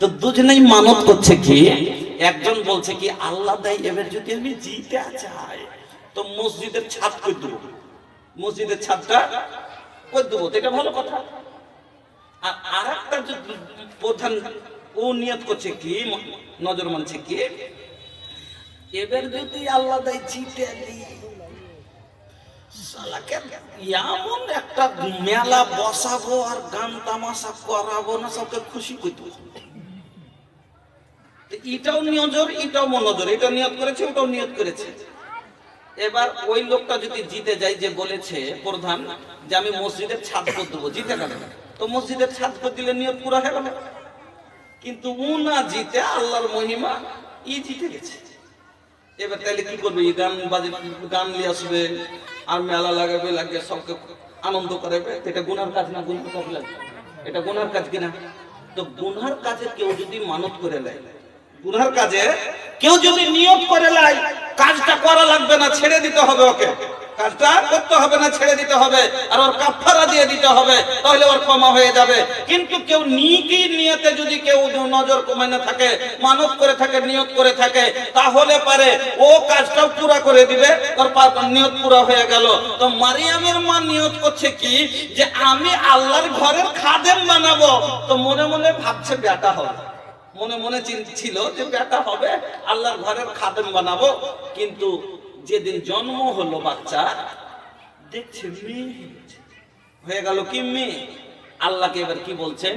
তো দুজনেই মানত করছে কি, একজন বলছে কি আল্লাহ দেয়, এবার যদি আমি জিতে চাই তো মসজিদের ছাদ করে দেবো, মসজিদের ছাদটা করে দেবো, এটা ভালো কথা। আর আরেকটা প্রধান ও নিয়ত করছে কি, নজর মানছে কি, এবার যদি আল্লাহ দেয় জিতে দিই, এমন একটা মেলা বসাবো আর গান তামাশা করাবো না, সবকে খুশি করতে। এটাও নজর, এটাও মনোজর, এটা নিয়ত করেছে, ওটাও নিয়ত করেছে। এবার ওই লোকটা যদি জিতে যায়, যে বলেছে প্রধান যে আমি মসজিদের ছাদ করে দেবো, জিতে গেল, তো মসজিদের ছাদ করে দিলে নিয়ত পুরা হয়ে গেল। কিন্তু ও না জিতে, আল্লাহর মহিমা, ই জিতে গেছে। এবার তাহলে কি করবে, গান বাজে, গান নিয়ে আসবে আর মেলা লাগাবে, লাগিয়ে সবকে আনন্দ করাবে। এটা গুনার কাজ না, গুনার কাজ লাগবে, এটা গুনার কাজ কিনা? তো গুনার কাজে কেউ যদি মানত করে নেয়, গুনার কাজে কেউ যদি নিয়ত করে নেয়, কাজটা করা লাগবে না, ছেড়ে দিতে হবে ওকে, কাজটা করতে হবে না, ছেড়ে দিতে হবে, আর ওর কাফারা দিয়ে দিতে হবে, তাহলে ওর ক্ষমা হয়ে যাবে। কিন্তু কেউ নিকি নিয়তে যদি কেউ নজর কমে না থাকে, মানত করে থাকে, নিয়ত করে থাকে, তাহলে পারে ও কাজটাও পুরা করে দিবে, ওর নিয়ত পুরা হয়ে গেল। তো মারিয়ামের মা নিয়ত করছে কি, যে আমি আল্লাহর ঘরের খাদেম বানাবো। তো মনে মনে ভাবছে বেটা হবে, মনে মনে ছিল যে বেটা হবে, আল্লাহর ঘরের খাদেম বানাবো। কিন্তু যেদিন জন্ম হলো বাচ্চা, দেখছে মেয়ে হয়ে গেল, কি মেয়ে। আল্লাহকে এবার কি বলছেন,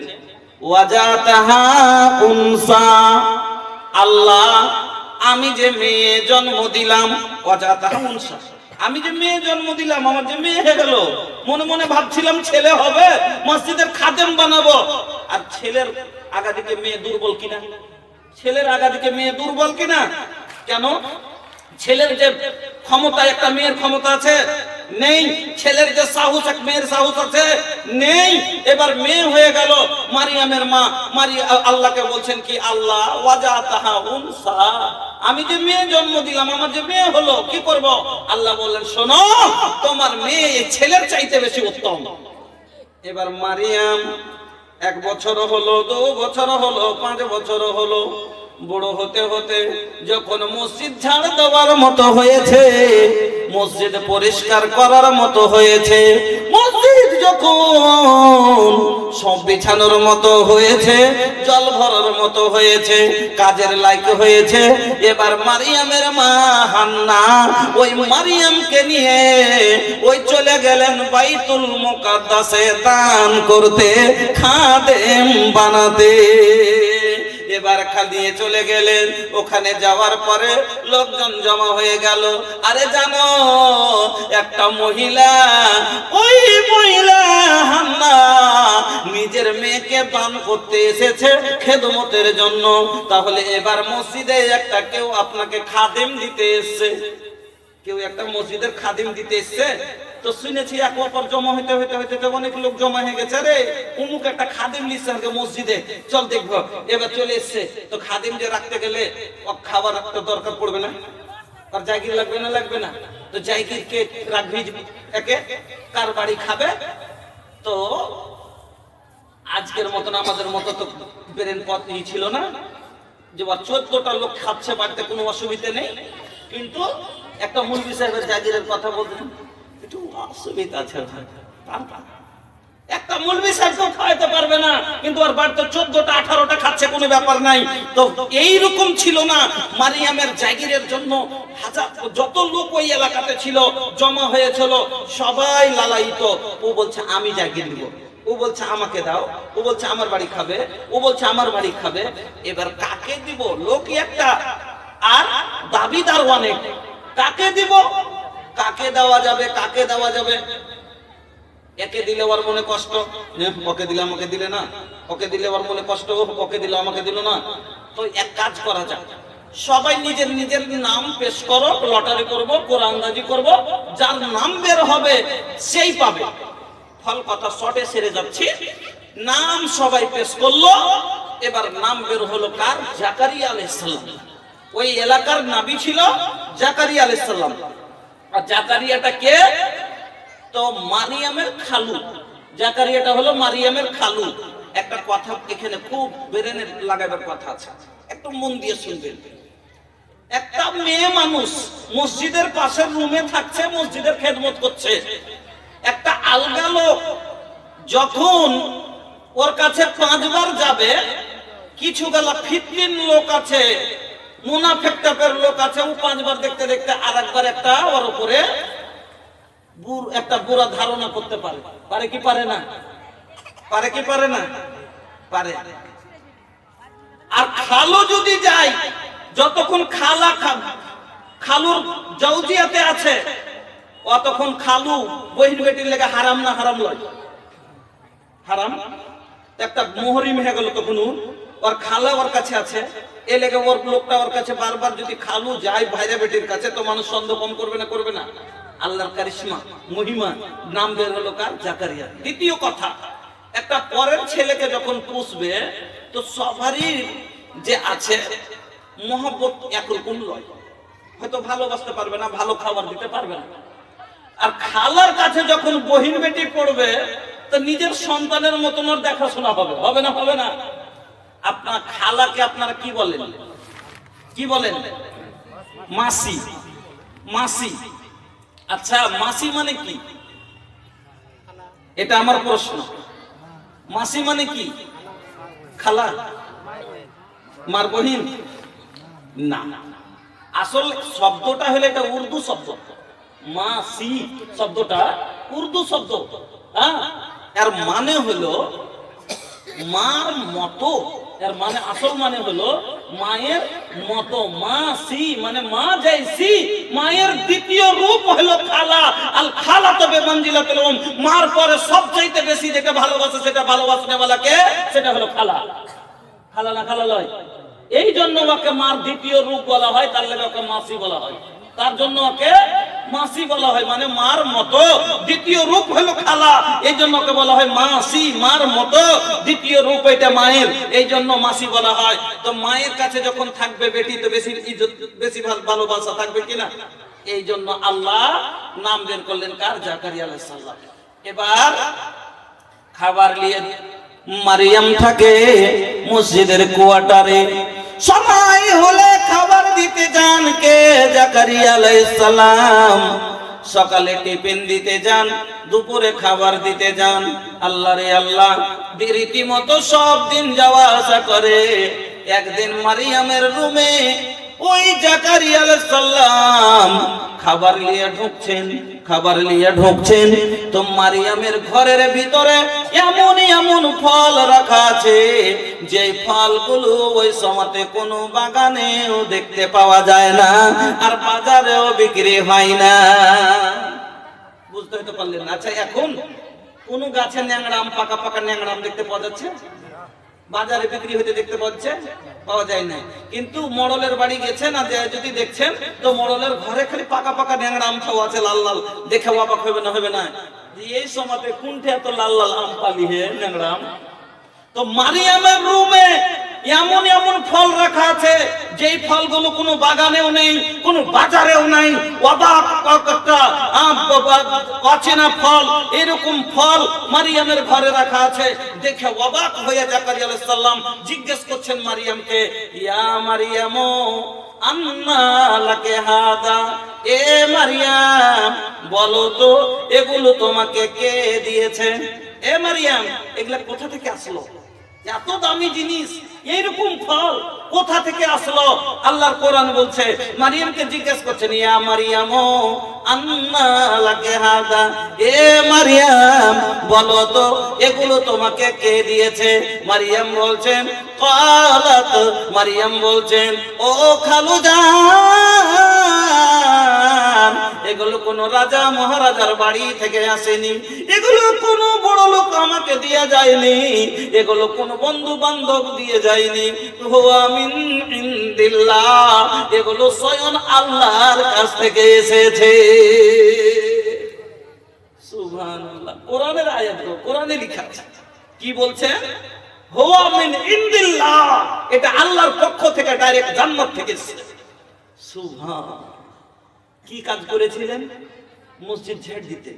ওয়াজাতাহা উনসা, আল্লাহ আমি যে মেয়ে জন্ম দিলাম, ওয়াজাতাহা উনসা, আমি যে মেয়ে জন্ম দিলাম, আমার যে মেয়ে হয়ে গেল। মনে মনে ভাবছিলাম ছেলে হবে, মসজিদের খাদেম বানাবো। আর ছেলের আগা দিকে মেয়ে দুর্বল কিনা, ছেলের আগা দিকে মেয়ে দুর্বল কিনা? কেন? ছেলের যে ক্ষমতা একটা মেয়ের ক্ষমতা আছে নেই, ছেলের যে সাহস এক মেয়ের সাহস আছে নেই। এবার মেয়ে হয়ে গেল। মারিয়ামের মা আল্লাহকে বলছেন কি, আল্লাহ ওয়াজাতাহা উনসা, আমি যে মেয়ে জন্ম দিলাম, আমার যে মেয়ে হলো, কি করব? আল্লাহ বললেন শোনো, তোমার মেয়ে ছেলের চাইতে বেশি উত্তম। এবার মারিয়াম 1 বছর হলো, 2 বছর হলো, 5 বছর হলো, বড় হতে হতে যখন মসজিদ ঝাড় দেওয়ার মতো হয়েছে, মসজিদ পরিষ্কার করার মতো হয়েছে, মসজিদ যখন সব বিছানোর মতো হয়েছে, জল ভরার মতো হয়েছে, কাজের লায়ক হয়েছে, এবার মারিয়ামের মা হান্না ওই মারিয়ামকে নিয়ে ওই চলে গেলেন বাইতুল মুকাদ্দাসে দান করতে, খাদেম বানাতে। এবার খালিয়ে চলে গেলেন। ওখানে যাওয়ার পরে লোকজন জমা হয়ে গেল। আরে জানো, একটা মহিলা, ওই মহিলা হান্না নিজের মেয়েকে দান করতে এসেছে খেদমতের জন্য। তাহলে এবার মসজিদে একটা কেউ আপনাকে খাদিম দিতে এসছে, কেউ একটা মসজিদের খাদিম দিতে এসছে। তো শুনেছি এক অপর জমা হইতে হইতে হইতে অনেক লোক জমা হয়ে গেছে, রে অমুক একটা খাদিম নিচ্ছে মসজিদে, চল দেখবো। এবার চলে এসছে। তো খাদিম যে রাখতে গেলে খাবার রাখতে দরকার পড়বে না, আর জায়গির লাগবে না, লাগবে না? তো জায়গির কে রাখবি, একে কার বাড়ি খাবে? তো আজকের মতন আমাদের মতো তো ব্রেন পথ ছিল না যে 14টা লোক খাচ্ছে, বাড়িতে কোনো অসুবিধা নেই। কিন্তু একটা মুলবি সাহেবের জাগিরের কথা বলতেন, একটু অসুবিধা আছে, একটা মুলবি সাহেবকেও খাওয়াতে পারবে না, কিন্তু ওর বাড়িতে 14টা 18টা খাচ্ছে, কোনো ব্যাপার নাই। তো এইরকম ছিল না, মারিয়ামের জাগিরের জন্য হাজার যত লোক ওই এলাকাতে ছিল জমা হয়েছিল, সবাই লালায়িত। ও বলছে আমি জাগির দিব, ও বলছে আমাকে দাও, ও বলছে আমার বাড়ি খাবে, ও বলছে আমার বাড়ি খাবে। এবার কাকে দিব? লোকই একটা আর দাবিদার অনেক। কাকে দিব, কাকে দেওয়া যাবে, কাকে দেওয়া যাবে? একে দিলে ওর মনে কষ্ট, ওকে দিলে আমাকে দিলে না, ওকে দিলে ওর মনে কষ্ট, ওকে দিলে আমাকে দিল না। তো এক কাজ করা যাক, সবাই নিজের নিজের নাম পেশ করো, লটারি করব, কোরআনদাজি করব, যার নাম বের হবে সেই পাবে। ফল কথা শর্টে সেরে যাচ্ছি। নাম সবাই পেশ করলো, এবার নাম বের হলো কার? জাকারিয়া আলাইহিস সালাম। ওই এলাকার নবী ছিল জাকারিয়া আলাইহিস সালাম। আর জাকারিয়াটা কে? তো মারিয়ামের খালু। জাকারিয়াটা হলো মারিয়ামের খালু। একটা কথা এখানে খুব ব্রেনে লাগাবার কথা আছে, একটু মন দিয়ে শুনবেন। একটা মেয়ে মানুষ মসজিদের পাশের রুমে থাকছে, মসজিদের খেদমত করছে। একটা আলগা লোক যখন ওর কাছে 5 বার যাবে, কিছু গেলা ফিতরিন লোক আছে, মুনাফিক টাইপের লোক আছে, ও 5 বার দেখতে দেখতে আরেকবার একটা ওর উপরে একটা বুড়া ধারণা করতে পারে। পারে কি পারে না? পারে কি পারে না? পারে। আর খালু যদি যায়, যতক্ষণ খালুর জাউজিয়াতে আছে, অতক্ষণ খালু বহিন বেটির লেগে হারাম না হারাম লয়? হারাম। একটা মোহরিম হয়ে গেল, তখন ওর খালা ওর কাছে আছে, এ লেগে ওর লোকটা ওর কাছে বারবার যদি খালু যায় ভাইরা বেটির কাছে, তো মানুষ সন্দেহ কম করবে না? করবে না? আল্লাহর কারিশমা, মহিমা, নাম বের হলো কার? জাকারিয়া। দ্বিতীয় কথা, একটা পরের ছেলেকে যখন পুষবে, তো সবারই যে আছে মহব্বত একরকম লয়, হয়তো ভালোবাসতে পারবে না, ভালো খাবার দিতে পারবে না। আর খালার কাছে যখন বহিন বেটি পড়বে, তো নিজের সন্তানের মতন ওর দেখাশোনা হবে, হবে না? হবে না? আপনার খালাকে আপনারা কি বলেন? কি বলেন? মাসি। মাসি। আচ্ছা, মাসি মানে কি? এটা আমার প্রশ্ন। মাসি মানে কি? খালা, মার বহিন না। আসল শব্দটা হলো এটা উর্দু শব্দ। মাসি শব্দটা উর্দু শব্দ। এর মানে হলো মার মতো। এর মানে আসল মানে হলো মায়ের মতো। মাসি মানে মা জৈসি। মায়ের দ্বিতীয় রূপ হলো খালা। আল খালা তো বেমঞ্জিলাতুল উম। মার পরে সবচাইতে বেশি যেটা ভালোবাসে, সেটা ভালোবাসনে वाला কে? সেটা হলো খালা। খালা না খালা লয়? এই জন্য ওকে মার দ্বিতীয় রূপ বলা হয়, তার লাগে ওকে মাসি বলা হয়। তার জন্য ওকে মাসি বলা হয়, মানে মার মতো। দ্বিতীয় রূপ হলো খালা, এই জন্য ওকে বলা হয় মাসি। মার মতো দ্বিতীয় রূপ এটা মায়ের, এই জন্য মাসি বলা হয়। তো মায়ের কাছে যখন থাকবে বেটি, তো বেশি ইজ্জত, বেশি ভালোবাসা থাকবে কিনা? এই জন্য আল্লাহ নাম বের করলেন কার? জাকারিয়া আলাইহিস সালাম। এবার খাবার নিয়ে মারিয়াম থাকে মসজিদের কোয়ার্টারে। সময় হলে খাবার দিতে যান কে? জাকারিয়া আলাইহিস সালাম। সকালে টিফিন দিতে যান, দুপুরে খাবার দিতে যান। আল্লাহ রে আল্লাহ, রীতিমতো সব দিন যাওয়া আসা করে। একদিন মারিয়ামের রুমে ওই জাকারিয়া আলাইহিস সালাম খাবার নিয়ে ঢুকছেন। খাবার নিয়ে ঢুকছেন, তো মারিয়ামের ঘরের ভিতরে এমন এমন ফল রাখা আছে, যে ফলগুলো ওই সময়তে কোনো বাগানেও দেখতে পাওয়া যায় না, আর বাজারেও বিক্রি হয় না। বুঝতে হতে পারলেন? আচ্ছা, এখন কোন গাছে ন্যাংরাম, পাকা পাকা ন্যাংরাম দেখতে পাওয়া যাচ্ছে? বাজারে বিক্রি হতে দেখতে পাওয়া যায় না। কিন্তু মড়লের বাড়ি গেছেন আর যদি দেখছেন, তো মড়লের ঘরে খালি পাকা পাকা ন্যাংরা আম খাওয়া আছে, লাল লাল। দেখে অবাক হবে না? হবে না? এই সময়তে কোনটা এত লাল লাল আম পালি হে ন্যাংরা আম? তো মারিয়ামের রুমে এমন এমন ফল রাখা আছে, যেই ফলগুলো কোনো বাগানেও নেই, কোনো বাজারেও নাই। অবাক অচেনা ফল, এরকম ফল মারিয়ামের ঘরে রাখা আছে। দেখে অবাক হয়ে জাকারিয়া আলাইহিস সালাম জিজ্ঞেস করছেন মারিয়ামকে, ইয়া মারিয়াম আন্না লাকে হাদা, এ মারিয়াম বলো তো এগুলো তোমাকে কে দিয়েছে? এ মারিয়াম এগুলা কোথা থেকে আসলো? এত দামি জিনিস, এইরকম ফল কোথা থেকে আসলো? আল্লাহর কোরআন বলছে, মারিয়ামকে জিজ্ঞেস করছেন, ইয়া মারিয়াম আন্না লাকে হাদা, এ মারিয়াম বলো তো এগুলো তোমাকে কে দিয়েছে? মারিয়াম বলছেন, ক্বালাত, মারিয়াম বলছেন, ও খালুজান, এগুলো কোন রাজা মহারাজার বাড়ি থেকে আসেনি, এগুলো কোন বড় লোক আমাকে দিয়ে যায়নি, এগুলো কোন বন্ধু বান্ধব দিয়ে যায়নি, হুয়া মিন ইনদিল্লাহ, এগুলো স্বয়ং আল্লাহর কাছ থেকে এসেছে। সুবহানাল্লাহ, কোরআনের আয়াত, কোরআনে লেখা আছে। কি বলছে? হুয়া মিন ইনদিল্লাহ, এটা আল্লাহর পক্ষ থেকে, ডাইরেক্ট জান্নাত থেকে এসেছে। সুবহান, কি কাজ করেছিলেন? মসজিদ ঝেড়ে দিতে।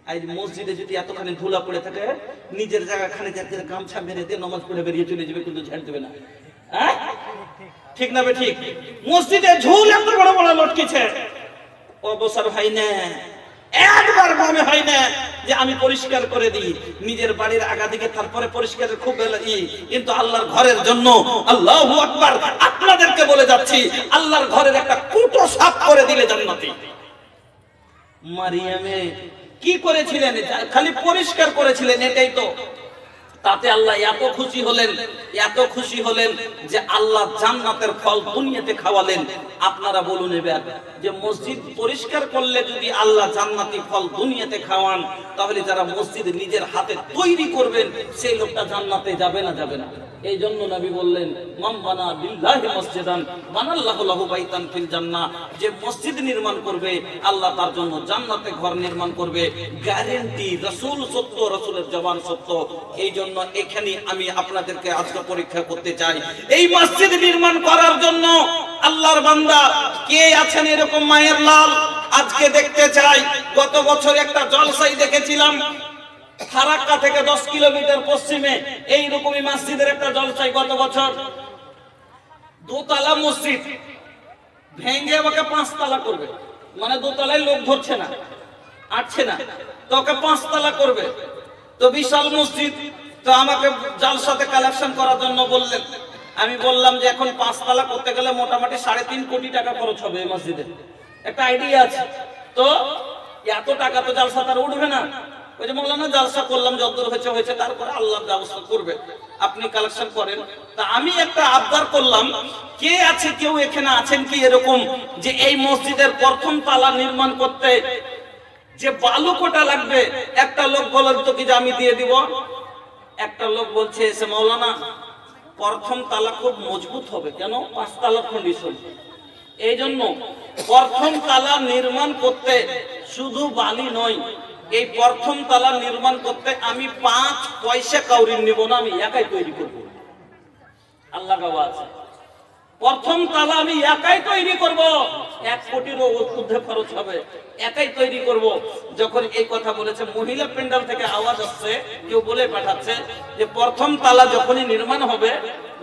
আজ মসজিদে যদি এতখানি ধুলা পড়ে থাকে, নিজের জায়গা খানে গামছা মেরে দিয়ে নামাজ পড়ে বেরিয়ে চলে যাবে, কিন্তু ঝেড়ে দেবে না। হ্যাঁ, ঠিক না বে ঠিক? মসজিদে ঝুল এত বড় বড় লটকিছে, অবসর হয় না, একবার মনে হয় না যে আমি পরিষ্কার করে দিই নিজের বাড়ির আগা দিকে, তারপরে পরিষ্কারের খুব কিন্তু আল্লাহর ঘরের জন্য, আল্লাহু আকবার, আপনাদেরকে বলে যাচ্ছি, আল্লাহর ঘরের একটা কুটো সাফ করে দিলে জান্নাতি। মারিয়ামে কি করেছিলেন? খালি পরিষ্কার করেছিলেন, এটাই তো। তাতে আল্লাহ এত খুশি হলেন, এত খুশি হলেন যে আল্লাহ জান্নাতের ফল দুনিয়াতে খাওয়ালেন। আপনারা বলুন এবার, যে মসজিদ পরিষ্কার করলে যদি আল্লাহ জান্নাতি ফল দুনিয়াতে খাওয়ান, তাহলে যারা মসজিদ নিজের হাতে তৈরি করবেন সেই লোকটা জান্নাতে যাবে না? যাবে না। এই জন্য নবী বললেন, মান বানা লিল্লাহি মসজিদান বানাল্লাহু লাহু বাইতান ফিল জান্নাহ, যে মসজিদ নির্মাণ করবে আল্লাহ তার জন্য জান্নাতে ঘর নির্মাণ করবে। গ্যারান্টি, রাসূল সত্য, রাসূলের জবান সত্য। এই জন্য এখানে আমি আপনাদেরকে আজকে পরীক্ষা করতে চাই, এই মসজিদ নির্মাণ করার জন্য আল্লাহর বান্দা কে আছেন এরকম মায়ের লাল? আজকে দেখতে চাই। গত বছর একটা জলসাই দেখেছিলাম, ফারাক্কা থেকে 10 কিলোমিটার পশ্চিমে এইরকমই মসজিদের একটা জলসাই গত বছর। দোতলা মসজিদ ভেঙে ওকে 5 তলা করবে, মানে দোতলায় লোক ধরছে না, আটছে না, তো ওকে 5 তলা করবে। তো বিশাল মসজিদ, তো আমাকে জলসাতে কালেকশন করার জন্য বললেন। আমি বললাম যে এখন 5 তলা করতে গেলে মোটামুটি 3.5 কোটি টাকা খরচ হবে এই মসজিদে, একটা আইডিয়া আছে। তো এত টাকা তো জলসা তার উঠবে না। ওই যে বললাম না, জলসা করলাম, যতদূর হয়েছে হয়েছে, তারপরে আল্লাহ ব্যবস্থা করবে, আপনি কালেকশন করেন। তা আমি একটা আবদার করলাম, কে আছে, কেউ এখানে আছেন কি এরকম যে এই মসজিদের প্রথম তালা নির্মাণ করতে যে বালু কোটা লাগবে, একটা লোক বলেন তো কি যে আমি দিয়ে দিব? একটা লোক বলছে এসে, মাওলানা প্রথম তালা খুব মজবুত হবে, কেন? 5 তালার কন্ডিশন। এই জন্য প্রথম তালা নির্মাণ করতে শুধু বালি নয়, এই প্রথম তালা নির্মাণ করতে আমি 5 পয়সা কাউরি নিব না, আমি একাই তৈরি করব। আল্লাহ গাওয়া আছে, প্রথম তালা আমি একাই তৈরি করব, 1 কোটিরও ঊর্ধ্বে খরচ হবে, একাই তৈরি করব। যখন এই কথা বলেছে, মহিলা প্যান্ডেল থেকে আওয়াজ আসছে, কেউ বলে পাঠাচ্ছে যে প্রথম তালা যখনই নির্মাণ হবে,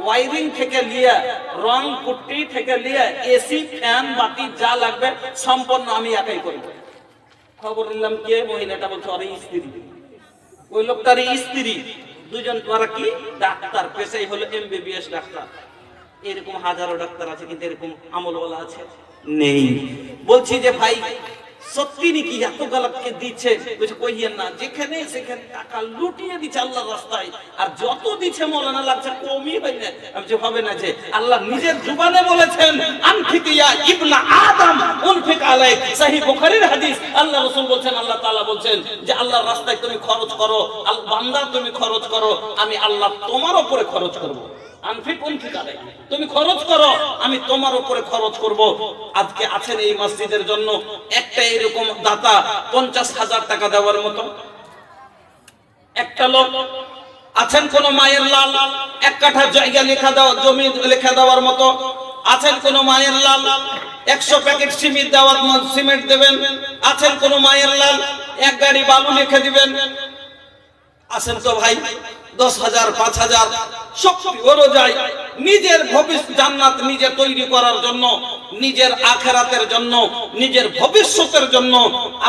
ওয়াইরিং থেকে নিয়ে, রং পুট্টি থেকে নিয়ে, এসি, ফ্যান, বাতি যা লাগবে সম্পূর্ণ আমি একাই করব। খবর নিলাম, কে? মহিলাটা বলছে আরে স্ত্রী, ওই লোকটার স্ত্রী। দুজন, তারা কি ডাক্তার, পেশাই হলো MBBS ডাক্তার। এরকম হাজারো ডাক্তার আছে, কিন্তু এরকম আমলওয়ালা আছে নেই। বলছি যে ভাই সত্যি নাকি এত গালাতকে দিচ্ছে? বলছে কইয়েন না, যেখানে সেখানে টাকা লুটিয়ে দিচ্ছে আল্লাহর রাস্তায়, আর যত দিচ্ছে মৌলানা লাগছে কমই হয় না। আমি যে হবে না, যে আল্লাহ নিজের জবানে বলেছেন, আনফিক ইয়া ইবনা আদম উনফিক আলাইক, সহিহ বুখারীর হাদিস। আল্লাহ রাসূল বলছেন, আল্লাহ তাআলা বলছেন যে আল্লাহর রাস্তায় তুমি খরচ করো, আল বান্দা তুমি খরচ করো, আমি আল্লাহ তোমার উপরে খরচ করব। আনফিক উনফিক আলাইক, তুমি খরচ করো, আমি তোমার উপরে খরচ করব। আজকে আছেন এই মসজিদের জন্য একটা এরকম দাতা 50,000 টাকা দেওয়ার মতো একটা লোক আছেন? কোন মায়ের লাল 1 কাঠা জায়গা লেখা দাও, জমি লেখা দেওয়ার মতো আছেন? কোন মায়ের লাল 100 প্যাকেট সিমেন্ট দেবেন? আছেন কোন মায়ের লাল 1 গাড়ি বালু লিখে দিবেন? আছেন তো ভাই? 10,000, 5,000 শক্তি ওরও যায় নিজের ভবিষ্যৎ জান্নাত নিজে তৈরি করার জন্য। নিজের আখিরাতের জন্য, নিজের ভবিষ্যতের জন্য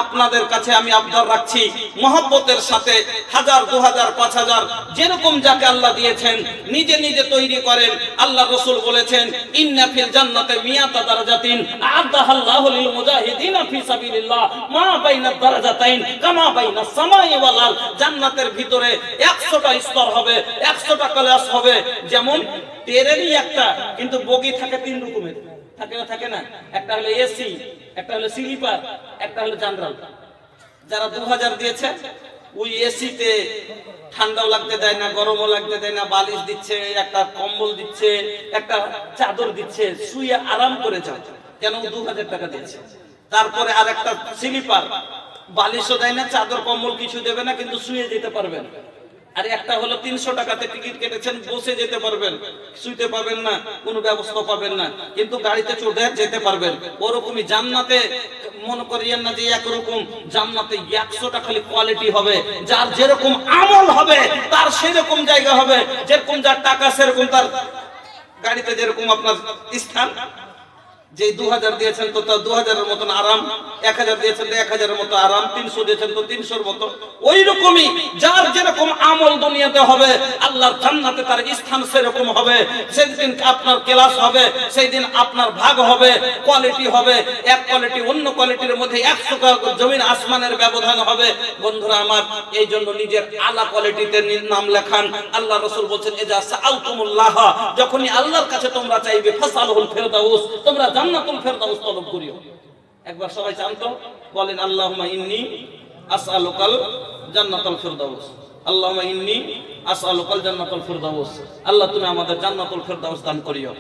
আপনাদের কাছে আমি আবদার রাখছি, মহব্বতের সাথে 1000, 2000, 5000 যেরকম যাকে আল্লাহ দিয়েছেন নিজে নিজে তৈরি করেন। আল্লাহ রাসূল বলেছেন, ইন্না ফিল জান্নাতি মিয়াতা দারাজাতিন আ'আদাহাল্লাহু লিল মুজাহিদিনা ফি সাবিলিল্লাহ মা বাইনা দারাজাতাইন কামা বাইনা সামাই ওয়াল আরদ। জান্নাতের ভিতরে 100টা স্তর হবে, 100টা ক্লাস হবে। যেমন ট্রেনেরই একটা, কিন্তু বগি থাকে 3 রকমের, থাকে না? একটা হলো এসি, একটা হলো স্লিপার, একটা হলো জেনারেল। যারা 2000 দিয়েছে ওই এসিতে ঠান্ডাও লাগতে দেয় না, গরমও লাগতে দেয় না, বালিশ দিচ্ছে, একটা কম্বল দিচ্ছে, একটা চাদর দিচ্ছে, শুয়ে আরাম করে যাও। কেন? 2000 টাকা দিয়েছে। তারপরে আর একটা স্লিপার, বালিশও দেয় না, চাদর কম্বল কিছু দেবে না, কিন্তু শুয়ে যেতে পারবেন। আর একটা হলো 300 টাকাতে টিকিট কেটেছেন, বসে যেতে পারবেন, শুইতে পাবেন না, কোনো ব্যবস্থা পাবেন না, কিন্তু গাড়িতে চড়ে যেতে পারবেন। ওরকমই জান্নাতে মনে করিয়েন না যে একরকম, জান্নাতে 100টা খালি কোয়ালিটি হবে। যার যেরকম আমল হবে তার সেরকম জায়গা হবে, যেরকম যার টাকা সেরকম তার গাড়িতে যেরকম আপনার স্থান। যে 2000 দিয়েছেন তো তার 2000-এর মতন আরাম, 1000 দিয়েছেন তো 1000-এর মতো আরাম, 300 দিয়েছেন তো 300-এর মতো। ওই রকমই যার যেরকম আমল দুনিয়াতে হবে, আল্লাহর জান্নাতে তার স্থান সেরকম হবে। সেদিন আপনার ক্লাস হবে, সেই দিন আপনার ভাগ হবে, কোয়ালিটি হবে। এক কোয়ালিটি অন্য কোয়ালিটির মধ্যে 100 জমিন আসমানের ব্যবধান হবে। বন্ধুরা আমার, এই জন্য নিজের আলা কোয়ালিটিতে নাম লেখান। আল্লাহ রাসূল বলেছেন, ইজা সাআলতুমুল্লাহ, যখনই আল্লাহর কাছে তোমরা চাইবে, ফাসালুল ফিরদাউস, তোমরা জান্নাতুল ফেরদাউস তলব করিও। একবার সবাই চান তো, বলেন আল্লাহুম্মা ইন্নী আসআলুকাল জান্নাতুল ফেরদাউস, আল্লাহুম্মা ইন্নী আসআলুকাল জান্নাতুল ফেরদাউস। আল্লাহ তুমি আমাদের জান্নাতুল ফেরদাউস দান করিও।